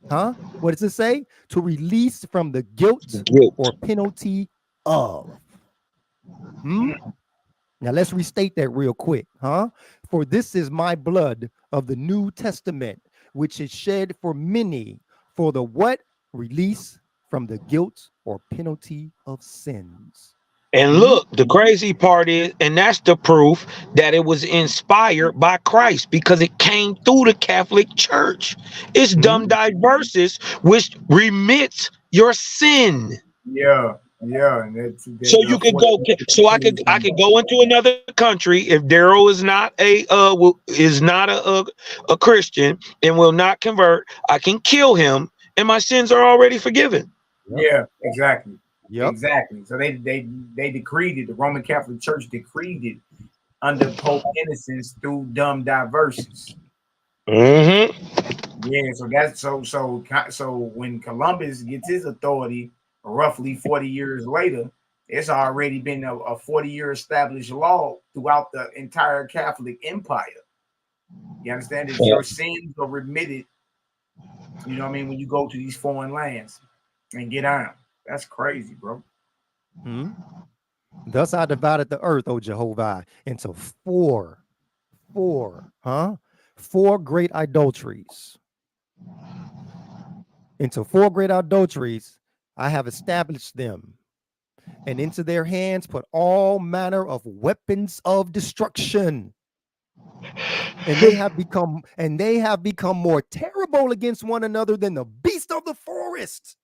What does it say? To release from the guilt or penalty of. Now let's restate that real quick. For this is my blood of the New Testament, which is shed for many, for the what? Release from the guilt or penalty of sins. And look, the crazy part is, and that's the proof that it was inspired by Christ, because it came through the Catholic Church. It's dumb diverses, which remits your sin. Yeah. And So you could go. So I could go into another country if Daryl is not a Christian and will not convert. I can kill him, and my sins are already forgiven. Yeah, exactly. Exactly. So they decreed it. The Roman Catholic Church decreed it under Pope Innocence through dumb diverses. Yeah. So that's so when Columbus gets his authority, roughly 40 years later, it's already been a 40-year established law throughout the entire Catholic Empire. You understand? That your sins are remitted. You know what I mean? When you go to these foreign lands and get on. That's crazy, bro. Thus I divided the earth, O Jehovah, into four great adulteries. Into four great adulteries I have established them, and into their hands put all manner of weapons of destruction. And they have become more terrible against one another than the beast of the forest.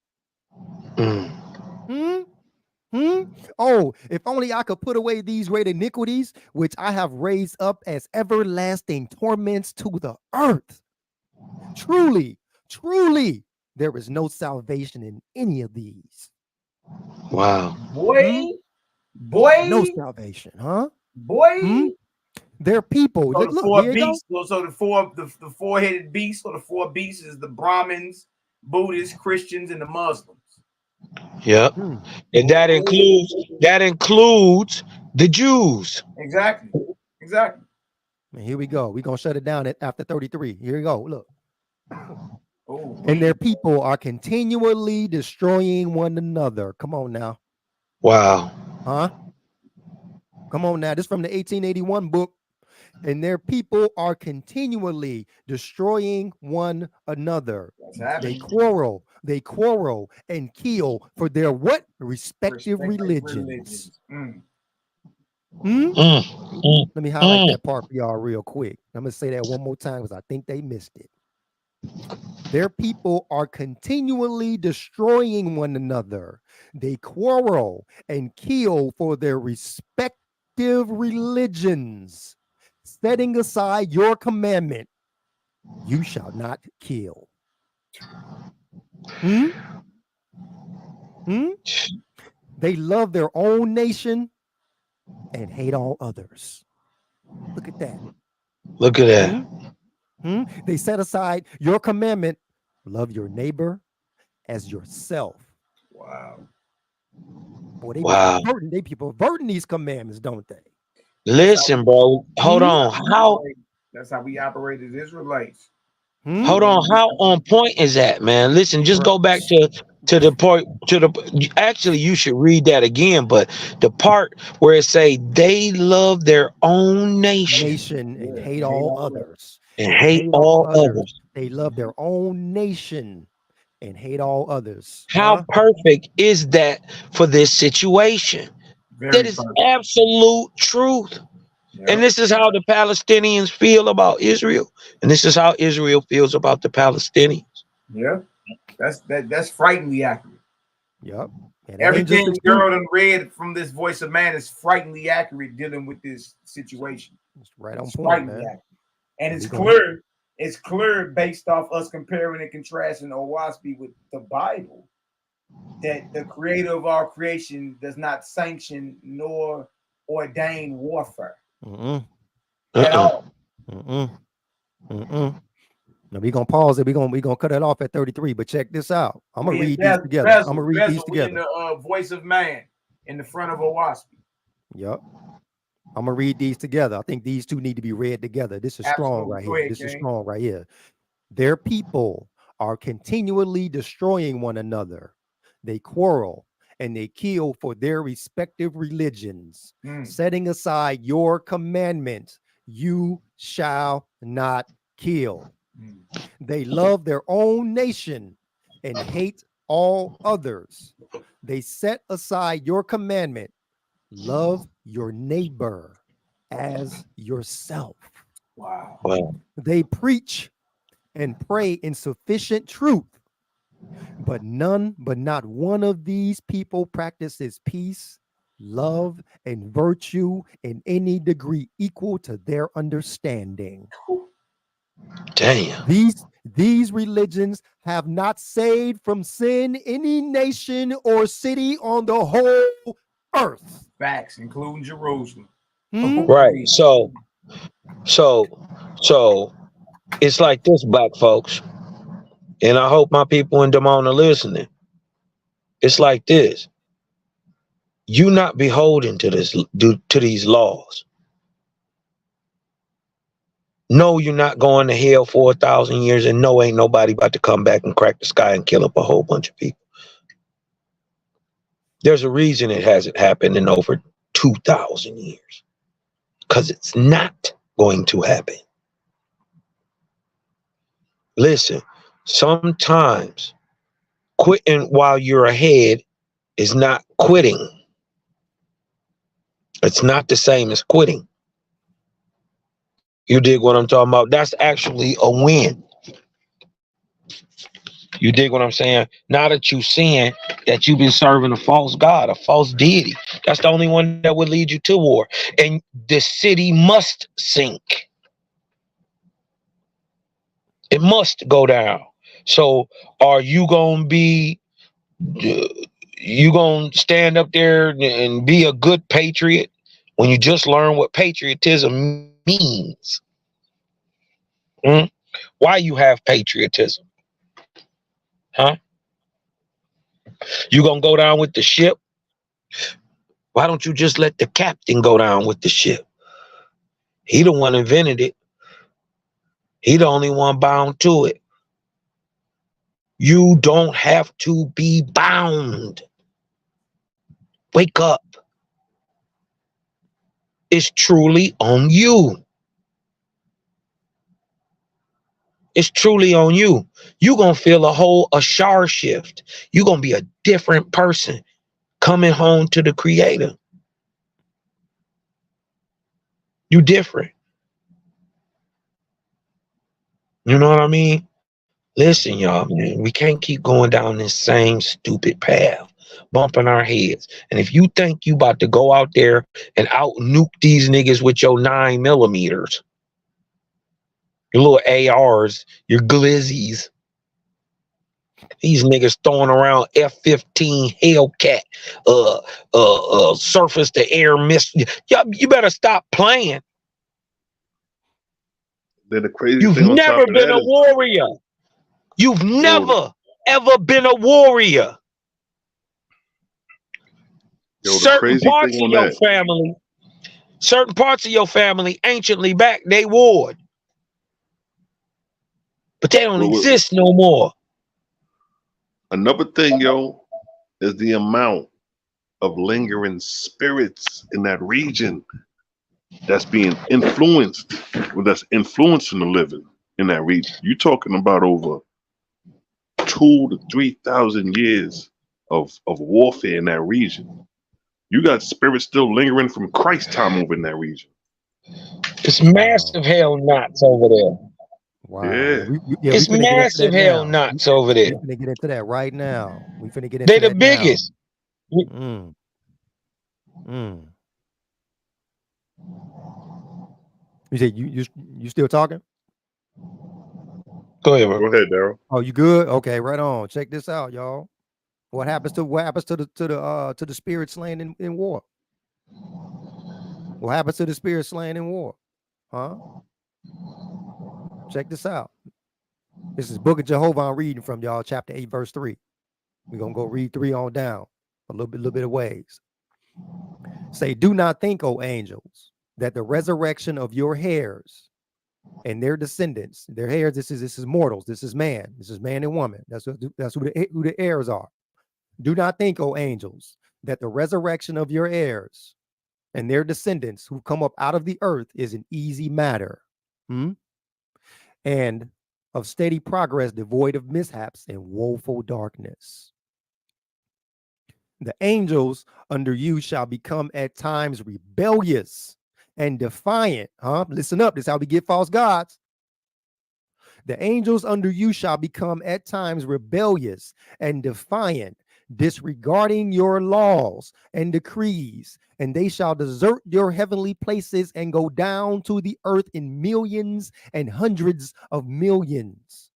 Oh, if only I could put away these great iniquities, which I have raised up as everlasting torments to the earth. Truly, there is no salvation in any of these. Wow. Boy. No salvation, Boy. They're people. So Look, the four here you beasts. So the four-headed beasts, or the four beasts, is the Brahmins, Buddhists, Christians, and the Muslims. Yep. And that includes the Jews. Exactly. And here we go. We're gonna shut it down after 33. Here we go. Look. And their people are continually destroying one another. Come on now. Wow. Come on now. This is from the 1881 book. And their people are continually destroying one another. They quarrel and kill for their what? Respective religions. Let me highlight that part for y'all real quick. I'm gonna say that one more time because I think they missed it. Their people are continually destroying one another. They quarrel and kill for their respective religions, setting aside your commandment, you shall not kill. They love their own nation and hate all others. Look at that. Look at that. They set aside your commandment, love your neighbor as yourself. Wow. Boy, they people perverting these commandments, don't they? Listen, bro. Hold on. That's how we operate as Israelites. Hold on. How on point is that, man? Listen, just go back to To the point, actually, you should read that again. But the part where it say they love their own nation And hate all others. and hate all others. They love their own nation and hate all others. How perfect is that for this situation? That is absolute truth. And this is how the Palestinians feel about Israel. And this is how Israel feels about the Palestinians. Yeah. That's frighteningly accurate. Yep. And everything the girl done read from this voice of man is frighteningly accurate dealing with this situation. It's right on point, man. Accurate. And it's clear. It's clear based off us comparing and contrasting OWASP with the Bible that the creator of our creation does not sanction nor ordain warfare at all. Now we're gonna pause it. We're gonna cut it off at 33. But check this out. I'm gonna read these together. I'm gonna read these together. In the voice of man in the front of OWASP. Yep. I'm gonna read these together. I think these two need to be read together. This is strong right here. This is strong right here. Their people are continually destroying one another. They quarrel and they kill for their respective religions, setting aside your commandment, you shall not kill. They love their own nation and hate all others. They set aside your commandment, love your neighbor as yourself. Wow. They preach and pray in sufficient truth, but not one of these people practices peace, love, and virtue in any degree equal to their understanding. Damn. These religions have not saved from sin any nation or city on the whole earth. Facts, including Jerusalem. Right. So it's like this, black folks, and I hope my people in Damon are listening. It's like this. You not beholden to these laws. No, you're not going to hell for 1,000 years, and no, ain't nobody about to come back and crack the sky and kill up a whole bunch of people. There's a reason it hasn't happened in over 2,000 years, because it's not going to happen. Listen, sometimes quitting while you're ahead is not quitting. It's not the same as quitting. You dig what I'm talking about? That's actually a win. You dig what I'm saying? Now that you're seeing that you've been serving a false god, a false deity, that's the only one that would lead you to war. And the city must sink. It must go down. So are you going to be, you going to stand up there and be a good patriot when you just learn what patriotism means? Why you have patriotism? Huh? You gonna go down with the ship? Why don't you just let the captain go down with the ship? He the one invented it. He the only one bound to it. You don't have to be bound. Wake up. It's truly on you. It's truly on you. You're going to feel a shar shift. You're going to be a different person coming home to the creator. You different. You know what I mean? Listen, y'all, man, we can't keep going down this same stupid path, bumping our heads. And if you think you about to go out there and out nuke these niggas with your 9mm, your little ARs, your glizzies, these niggas throwing around F-15 Hellcat, surface to air missile. You better stop playing. Then the crazy You've thing never been a warrior. You've never ever been a warrior. Certain parts of your family, certain parts of your family, anciently back, they warred. But they don't exist no more. Another thing, yo, is the amount of lingering spirits in that region that's being influenced, or that's influencing the living in that region. You're talking about over 2,000 to 3,000 years of warfare in that region. You got spirits still lingering from Christ's time over in that region. It's massive hell knots over there. Wow. Yeah. It's massive hell knots over there. We finna get into that right now. We finna get into They that the biggest. now. You said you still talking? Go ahead, bro. Go ahead, Daryl. Oh, you good? Okay, right on. Check this out, y'all. What happens to the spirit slain in war? What happens to the spirit slain in war? Huh? Check this out. This is Book of Jehovah I'm reading from, y'all, chapter 8, verse 3. We're gonna go read 3 on down a little bit of ways. Say, do not think, O angels, that the resurrection of your hairs and their descendants, their hairs, this is mortals, this is man and woman. That's who the heirs are. Do not think, O angels, that the resurrection of your heirs and their descendants who come up out of the earth is an easy matter, and of steady progress, devoid of mishaps and woeful darkness. The angels under you shall become at times rebellious and defiant. Listen up, this is how we get false gods. The angels under you shall become at times rebellious and defiant, disregarding your laws and decrees, and they shall desert your heavenly places and go down to the earth in millions and hundreds of millions.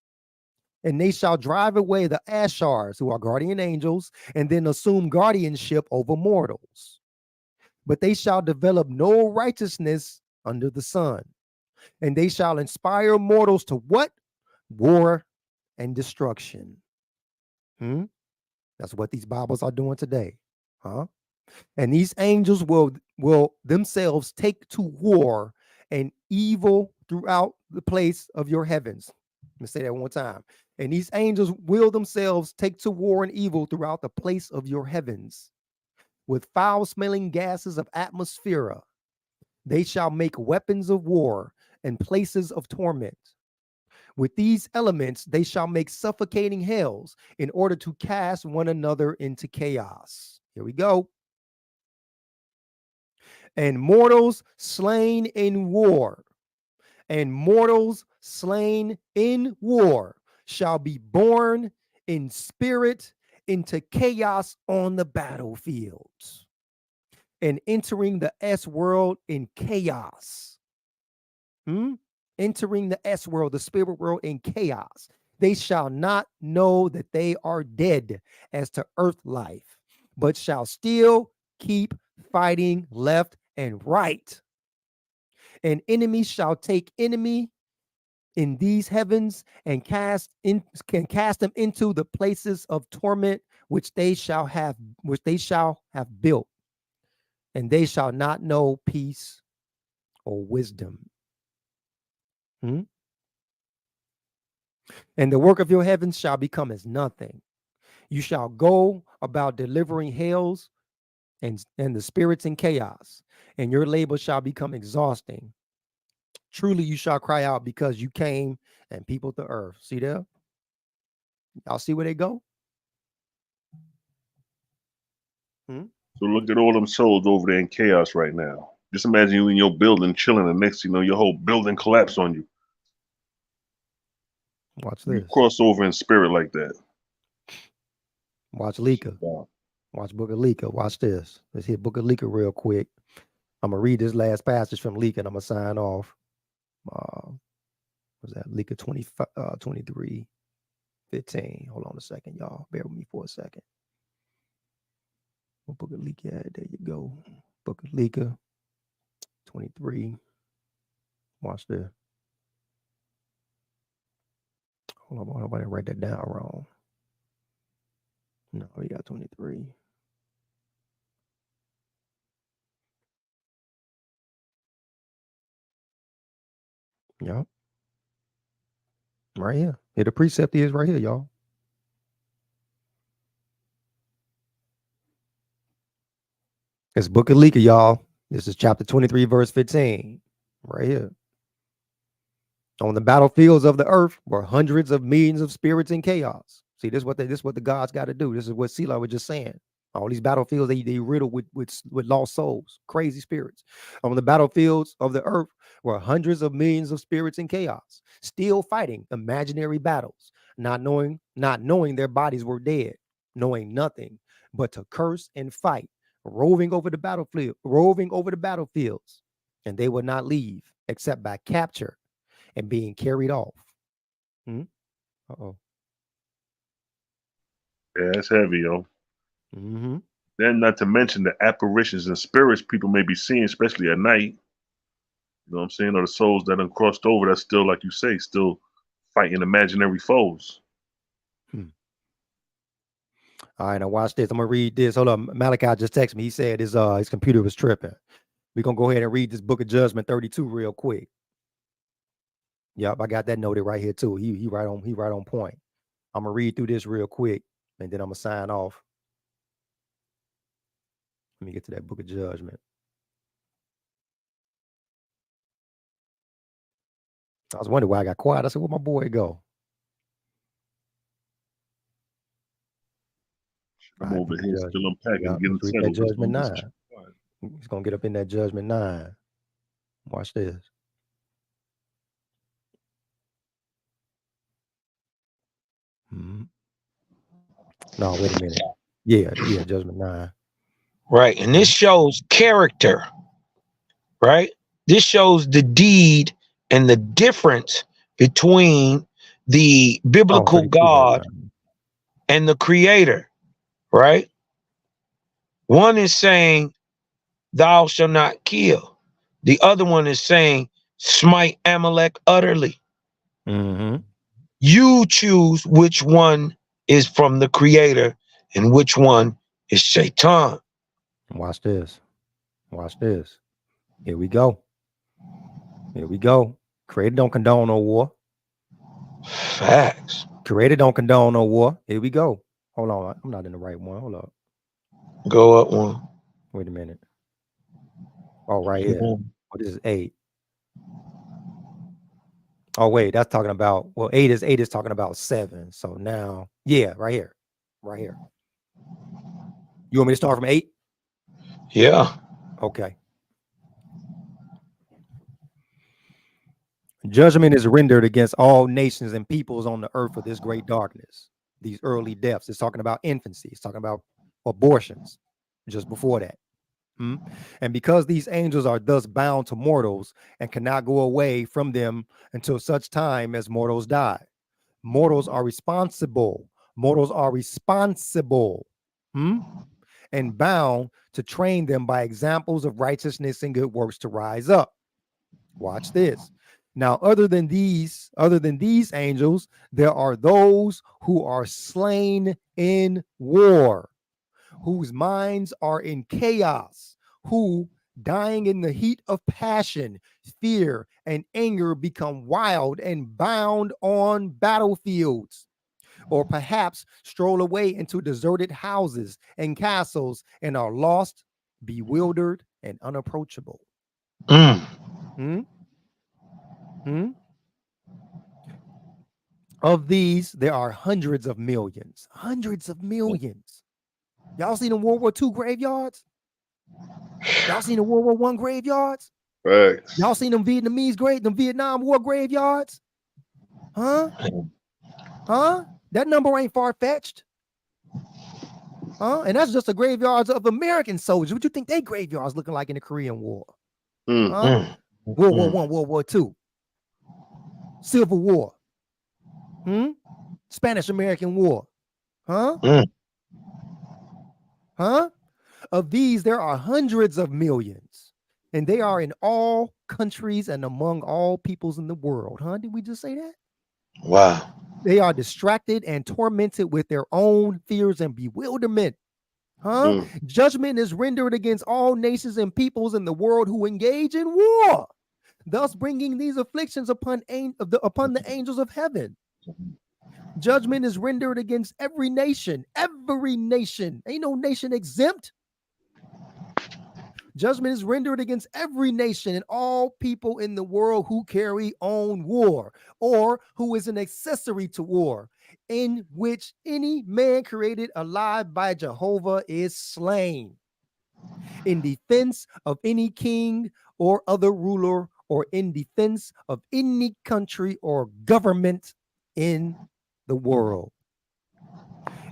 And they shall drive away the Ashars, who are guardian angels, and then assume guardianship over mortals. But they shall develop no righteousness under the sun, and they shall inspire mortals to what? War and destruction. That's what these Bibles are doing today. And these angels will themselves take to war and evil throughout the place of your heavens. Let me say that one time. And these angels will themselves take to war and evil throughout the place of your heavens. With foul-smelling gases of atmosphere, they shall make weapons of war and places of torment. With these elements, they shall make suffocating hells in order to cast one another into chaos. Here we go. And mortals slain in war, shall be born in spirit into chaos on the battlefields, and entering the S world in chaos. Entering the S world, the spirit world, in chaos. They shall not know that they are dead as to earth life, but shall still keep fighting left and right. And enemies shall take enemy in these heavens and cast them into the places of torment which they shall have built, and they shall not know peace or wisdom. And the work of your heavens shall become as nothing. You shall go about delivering hells and the spirits in chaos, and your labor shall become exhausting. Truly you shall cry out because you came and peopled the earth. See there? Y'all see where they go? So look at all them souls over there in chaos right now. Just imagine you in your building chilling, and next thing you know, your whole building collapse on you. Watch this. You cross over in spirit like that. Watch Lika. Watch Book of Lika. Watch this. Let's hit Book of Lika real quick. I'm going to read this last passage from Lika, and I'm going to sign off. Was that Lika 23, 15? Hold on a second, y'all. Bear with me for a second. What Book of Lika at? There you go. Book of Lika 23. Watch this. Hold on, nobody write that down wrong. No, we got 23. Yep. Right here. Here the precept is right here, y'all. It's Book of Leaker, y'all. This is chapter 23, verse 15. Right here. On the battlefields of the earth were hundreds of millions of spirits in chaos. See, this is what the gods got to do. This is what Selah was just saying. All these battlefields, they riddled with lost souls, crazy spirits. On the battlefields of the earth were hundreds of millions of spirits in chaos, still fighting imaginary battles, not knowing their bodies were dead, knowing nothing but to curse and fight, roving over the battlefields, and they would not leave except by capture and being carried off. Uh-oh. Yeah, it's heavy, yo. Mm-hmm. Then not to mention the apparitions and spirits people may be seeing, especially at night. You know what I'm saying? Or the souls that have crossed over that's still, like you say, still fighting imaginary foes. All right, now watch this. I'm gonna read this. Hold on. Malaki just texted me. He said his computer was tripping. We're gonna go ahead and read this Book of Judgment 32 real quick. Yep, I got that noted right here too. He right on point. I'm gonna read through this real quick and then I'm gonna sign off. Let me get to that Book of Judgment. I was wondering why I got quiet. I said, where'd my boy go? I'm over here still unpacking, getting read that Judgment 9. He's gonna get up in that Judgment 9. Watch this. No, wait a minute. Yeah, Judgment 9. Right. And this shows character, right? This shows the deed and the difference between the biblical God and the creator, right? One is saying, thou shalt not kill. The other one is saying, smite Amalek utterly. You choose which one is from the creator and which one is Shaitan. Watch this. Watch this. Here we go. Here we go. Creator don't condone no war. Facts. Creator don't condone no war. Here we go. Hold on. I'm not in the right one. Hold up. Go up one. Wait a minute. Oh, right here. Oh, this is 8. Oh, wait, that's talking about, well, 8 is talking about 7. So now, yeah, right here. Right here. You want me to start from 8? Yeah. Okay. Judgment is rendered against all nations and peoples on the earth for this great darkness, these early deaths. It's talking about infancy. It's talking about abortions just before that. And because these angels are thus bound to mortals and cannot go away from them until such time as mortals die, mortals are responsible. Mortals are responsible and bound to train them by examples of righteousness and good works to rise up. Watch this. Now, other than these angels, there are those who are slain in war, whose minds are in chaos, who, dying in the heat of passion, fear, and anger, become wild and bound on battlefields, or perhaps stroll away into deserted houses and castles and are lost, bewildered, and unapproachable. Of these, there are hundreds of millions. Hundreds of millions. Y'all seen the World War II graveyards? Y'all seen the World War I graveyards? Right. Y'all seen them Vietnamese them Vietnam War graveyards? Huh? That number ain't far-fetched. And that's just the graveyards of American soldiers. What do you think they graveyards looking like in the Korean War? World War I, World War II, Civil War, Spanish-American War, Of these, there are hundreds of millions, and they are in all countries and among all peoples in the world. Did we just say that? Wow. They are distracted and tormented with their own fears and bewilderment. Judgment is rendered against all nations and peoples in the world who engage in war, thus bringing these afflictions upon the angels of heaven. Judgment is rendered against every nation. Every nation. Ain't no nation exempt. Judgment is rendered against every nation and all people in the world who carry on war or who is an accessory to war, in which any man created alive by Jehovah is slain, in defense of any king or other ruler, or in defense of any country or government in the world.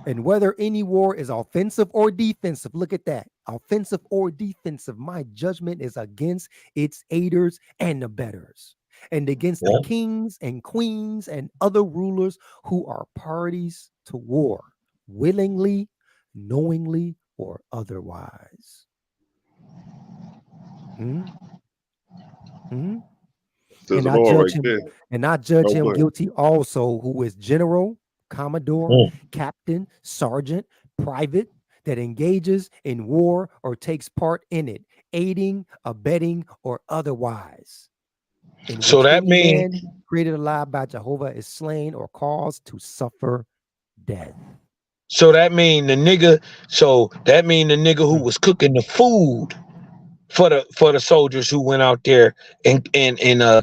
And whether any war is offensive or defensive, look at that, offensive or defensive, my judgment is against its aiders and abettors, and against the kings and queens and other rulers who are parties to war, willingly, knowingly, or otherwise. And I judge him guilty also, who is general, commodore, captain, sergeant, private, that engages in war or takes part in it, aiding, abetting, or otherwise. So that means created alive by Jehovah is slain or caused to suffer death. So that mean the nigga. So that mean the nigga who was cooking the food for the soldiers who went out there and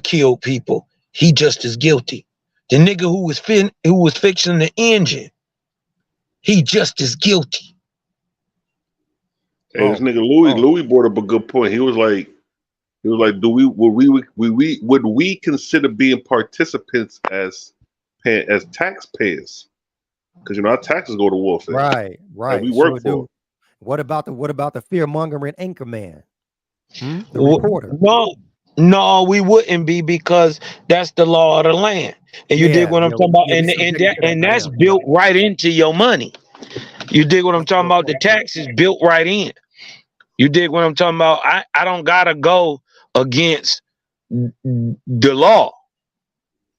killed people, he just as guilty. The nigga who was fixing the engine, he just as guilty. Hey, this nigga Louis brought up a good point. He was like, would we consider being participants as taxpayers? Because you know our taxes go to warfare. Right. That we work for. What about the fear mongering anchor man? The reporter. No, we wouldn't be, because that's the law of the land. And you dig what I'm talking about? And that's built right into your money. You dig what I'm talking about? The tax is built right in. You dig what I'm talking about? I don't gotta go against the law.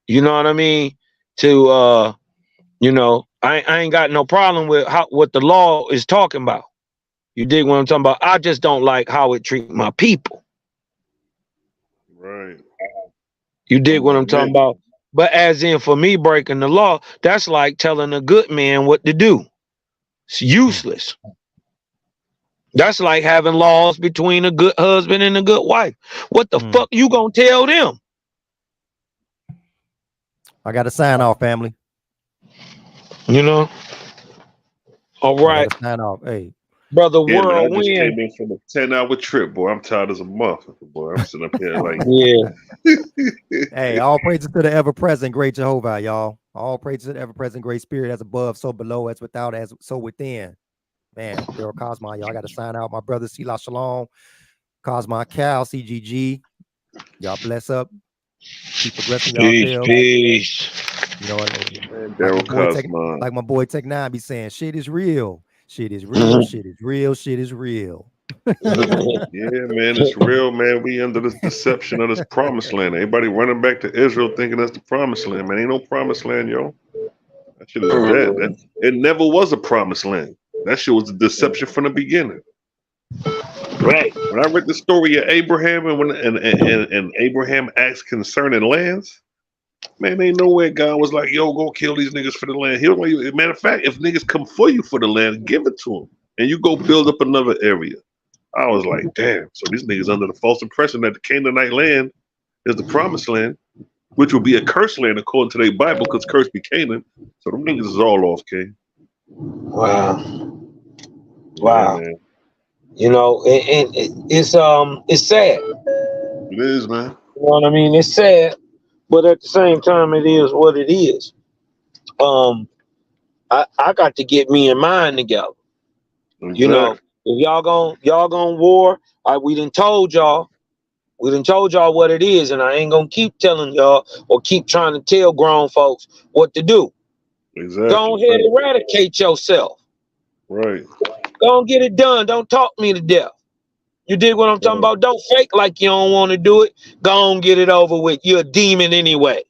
You know what I mean? To I ain't got no problem with what the law is talking about. You dig what I'm talking about? I just don't like how it treats my people. Right. You dig what I'm talking about? But as in, for me, breaking the law, that's like telling a good man what to do. It's useless. That's like having laws between a good husband and a good wife. What the fuck you gonna tell them? I got to sign off, family. You know? All right. Sign off. Hey. Brother I just Whirlwind. came in from a 10-hour trip, boy. I'm tired as a motherfucker, boy. I'm sitting up here like, Hey, all praises to the ever-present great Jehovah, y'all. All praises to the ever-present great spirit, as above, so below, as without, as so within. Man, girl Cosmo, y'all got to sign out. My brother Sila Shalom, Cosmo Cal, CGG. Y'all bless up. Keep progressing yourselves. Peace. You know what? Like my boy Tech 9 be saying, shit is real. Shit is real. Shit is real. Shit is real. yeah, man, it's real, man. We under this deception of this promised land. Everybody running back to Israel thinking that's the promised land, man. Ain't no promised land, yo. That shit is dead. It never was a promised land. That shit was a deception from the beginning. Right. When I read the story of Abraham and Abraham asked concerning lands, man, ain't nowhere God was like, yo, go kill these niggas for the land. He was like, matter of fact, if niggas come for you for the land, give it to them. And you go build up another area. I was like, damn. So these niggas under the false impression that the Canaanite land is the promised land, which will be a cursed land according to their Bible, because cursed be Canaan. So them niggas is all off, King. Wow. Yeah, man. You know, it's sad. It is, man. You know what I mean? It's sad, but at the same time, it is what it is. I got to get me and mine together. Exactly. You know, if y'all gonna war, we done told y'all what it is, and I ain't gonna keep telling y'all or keep trying to tell grown folks what to do. Exactly. Go ahead and eradicate yourself. Right. Go and get it done. Don't talk me to death. You dig what I'm talking about? Don't fake like you don't want to do it. Go and get it over with. You're a demon anyway.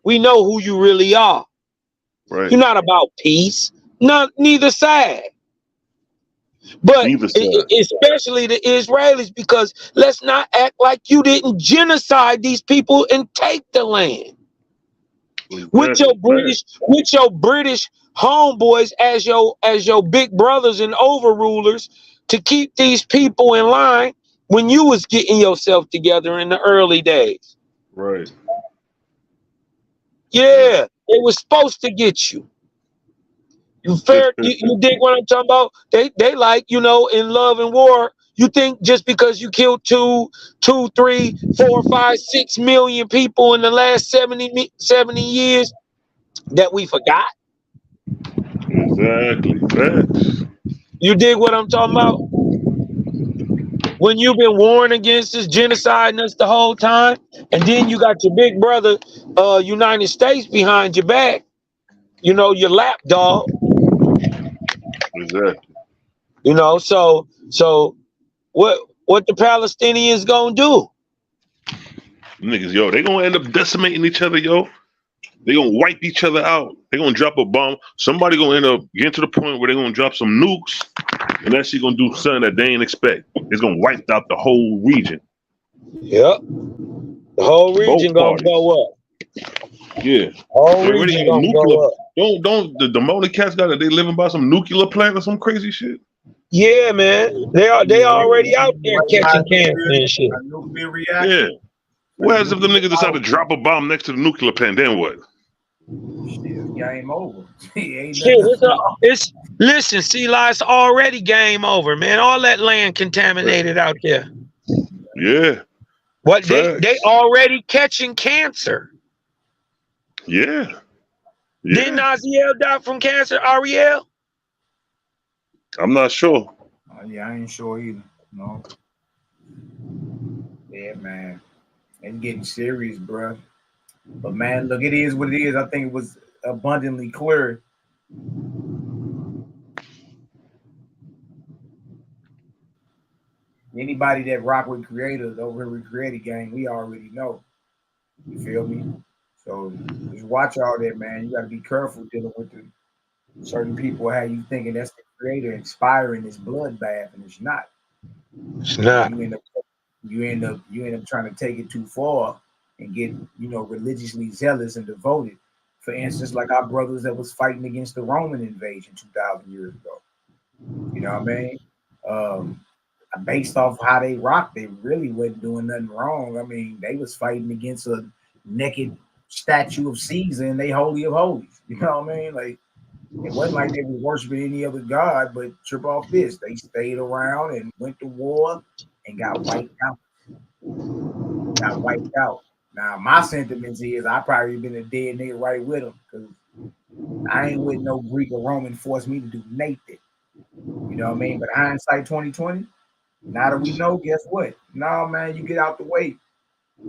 We know who you really are. Right. You're not about peace. Neither side. But especially the Israelis, because let's not act like you didn't genocide these people and take the land. Exactly. With your British homeboys as your big brothers and overrulers to keep these people in line when you was getting yourself together in the early days. Right. Yeah, it was supposed to get you. You dig what I'm talking about? They like, you know, in love and war, you think just because you killed 2, 3, 4, 5, 6 million people in the last 70 years that we forgot? Exactly. Facts. You dig what I'm talking about? When you've been warring against this, genociding us the whole time, and then you got your big brother, United States behind your back, you know, your lapdog. Exactly. You know, so what the Palestinians gonna do? Niggas, yo, they gonna end up decimating each other, yo. They gonna wipe each other out. They gonna drop a bomb. Somebody gonna end up getting to the point where they gonna drop some nukes, and that shit gonna do something that they ain't expect. It's gonna wipe out the whole region. Yep. The whole region gonna go up. Yeah. Whole They already region got a gonna go nuclear. up. Don't the Molly cats got it? They living by some nuclear plant or some crazy shit. Yeah, man. They already out there catching cancer and shit. Nuclear reaction. Yeah. What happens if the niggas decide to drop a bomb next to the nuclear plant? Then what? Game over. Listen, Sela, it's already game over, man. All that land contaminated out there. Yeah. What they already catching cancer. Yeah. Didn't Aziel die from cancer, Ariel? I'm not sure. Yeah, I ain't sure either. No. Yeah, man. It's getting serious, bro. But man, look, it is what it is. I think it was abundantly clear. Anybody that rock with creators over here with Creative Gang, we already know. You feel me? So just watch all that, man. You got to be careful dealing with the certain people. How you thinking that's the creator inspiring this bloodbath, and it's not. It's not. You end up trying to take it too far and get, you know, religiously zealous and devoted. For instance, like our brothers that was fighting against the Roman invasion 2,000 years ago. You know what I mean? Based off how they rocked, they really wasn't doing nothing wrong. I mean, they was fighting against a naked statue of Caesar in they holy of holies. You know what I mean? Like, it wasn't like they were worshiping any other god, but trip off this. They stayed around and went to war and got wiped out. Now, my sentiments is I probably been a dead nigga right with them, because I ain't with no Greek or Roman force me to do Nathan. You know what I mean? But hindsight 2020, now that we know, guess what? No, man, you get out the way.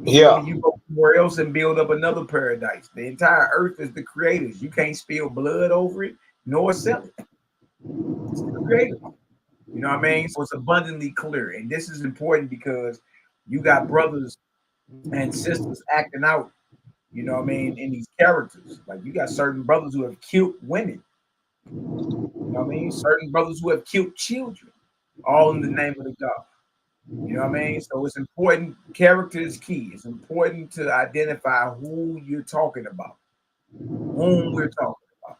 You go somewhere else and build up another paradise. The entire earth is the creators. You can't spill blood over it, nor sell it. It's the creator. You know what I mean? So it's abundantly clear. And this is important because you got brothers and sisters acting out, you know what I mean, in these characters. Like, you got certain brothers who have killed women. You know what I mean? Certain brothers who have killed children, all in the name of the God. You know what I mean? So it's important. Character is key. It's important to identify who you're talking about, whom we're talking about.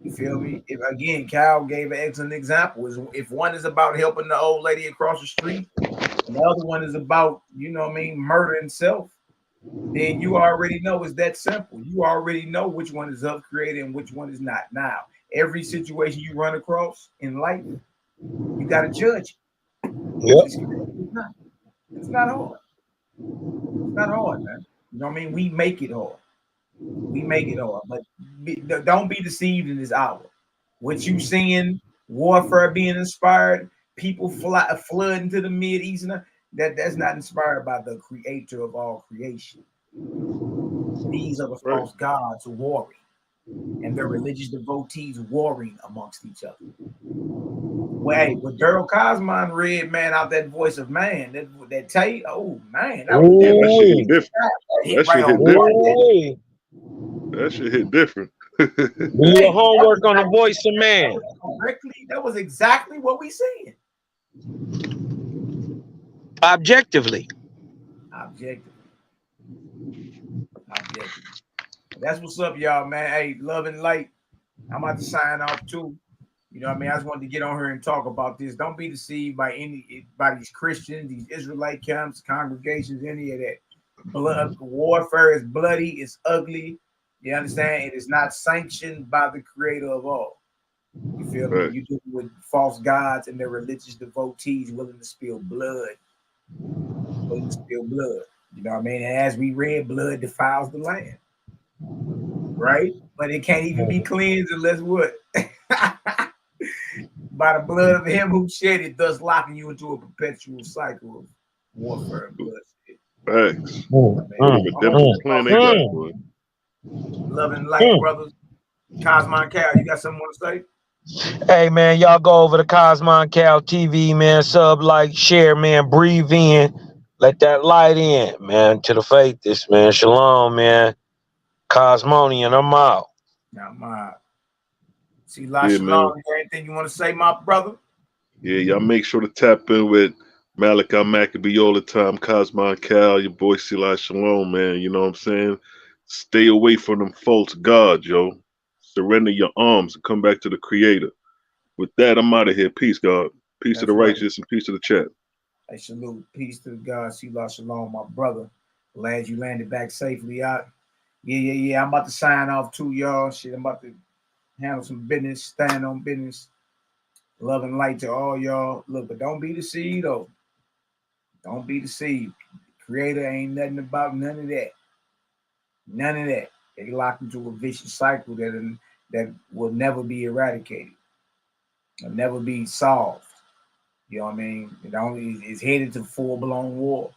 You feel me? If, again, Cal gave an excellent example. Is if one is about helping the old lady across the street, and the other one is about, you know what I mean, murdering self, then you already know it's that simple. You already know which one is up created and which one is not. Now, every situation you run across in life, you got to judge. Yep. It's not hard. It's not hard, man. You know what I mean? We make it hard. We make it hard. But don't be deceived in this hour. What you seeing, warfare being inspired, people flooding to the Mideast, and that's not inspired by the creator of all creation. These are the false gods warring, and their religious devotees warring amongst each other. Well, what Daryl Cosman read, man, out that voice of man, that tape, oh man, that shit hit different. That shit hit different. Do your homework on the voice of man. That was exactly what we said. Objectively. That's what's up, y'all, man. Hey, love and light. I'm about to sign off too. You know what I mean? I just wanted to get on here and talk about this. Don't be deceived by these Christians, these Israelite camps, congregations, any of that. Blood warfare is bloody, it's ugly. You understand? It is not sanctioned by the creator of all. You feel me? You deal with false gods and their religious devotees willing to spill blood. Willing to spill blood. You know what I mean? And as we read, blood defiles the land. Right? But it can't even be cleansed unless what? By the blood of him who shed it, thus locking you into a perpetual cycle of warfare and bloodshed. Thanks. What a redemptive plan they got, boy. Love and light, brothers. Cosmon Cal, you got something to say? Hey man, y'all go over to Cosmon Cal TV, man. Sub, like, share, man. Breathe in, let that light in, man. To the faithist, man. Shalom, man. Cosmonian, I'm out. Now, my see, La Yeah, Shalom. man. You got anything you want to say, my brother? Yeah, y'all make sure to tap in with MALAKIMAC all the time. Cosmon Cal, your boy Sila Shalom, man. You know what I'm saying? Stay away from them false gods, yo. Surrender your arms and come back to the Creator. With that, I'm out of here. Peace, God. Peace to the righteous and peace to the chat. Hey, salute. Peace to God. Sila Shalom, my brother. Glad you landed back safely out. Yeah. I'm about to sign off too, y'all. Shit, I'm about to handle some business, stand on business. Love and light to all y'all. Look, but don't be deceived, though. Don't be deceived. Creator ain't nothing about none of that. None of that. They locked into a vicious cycle that will never be eradicated. It'll never be solved. You know what I mean? It only is headed to full-blown war.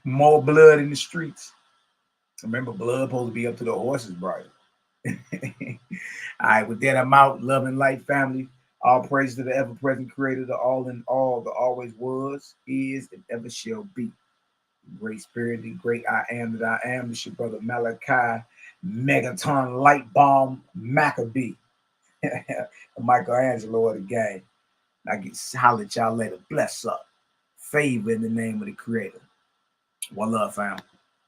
More blood in the streets. Remember, blood supposed to be up to the horses, bridle. All right, with that, I'm out. Love and light, family. All praise to the ever-present creator, the all in all, the always was, is, and ever shall be. Great spirit, the great I am that I am. This your brother Malaki, Megaton Light Bomb Maccabee. Michelangelo of the gang. I get holler at y'all later. Bless up. Favor in the name of the creator. One love, fam.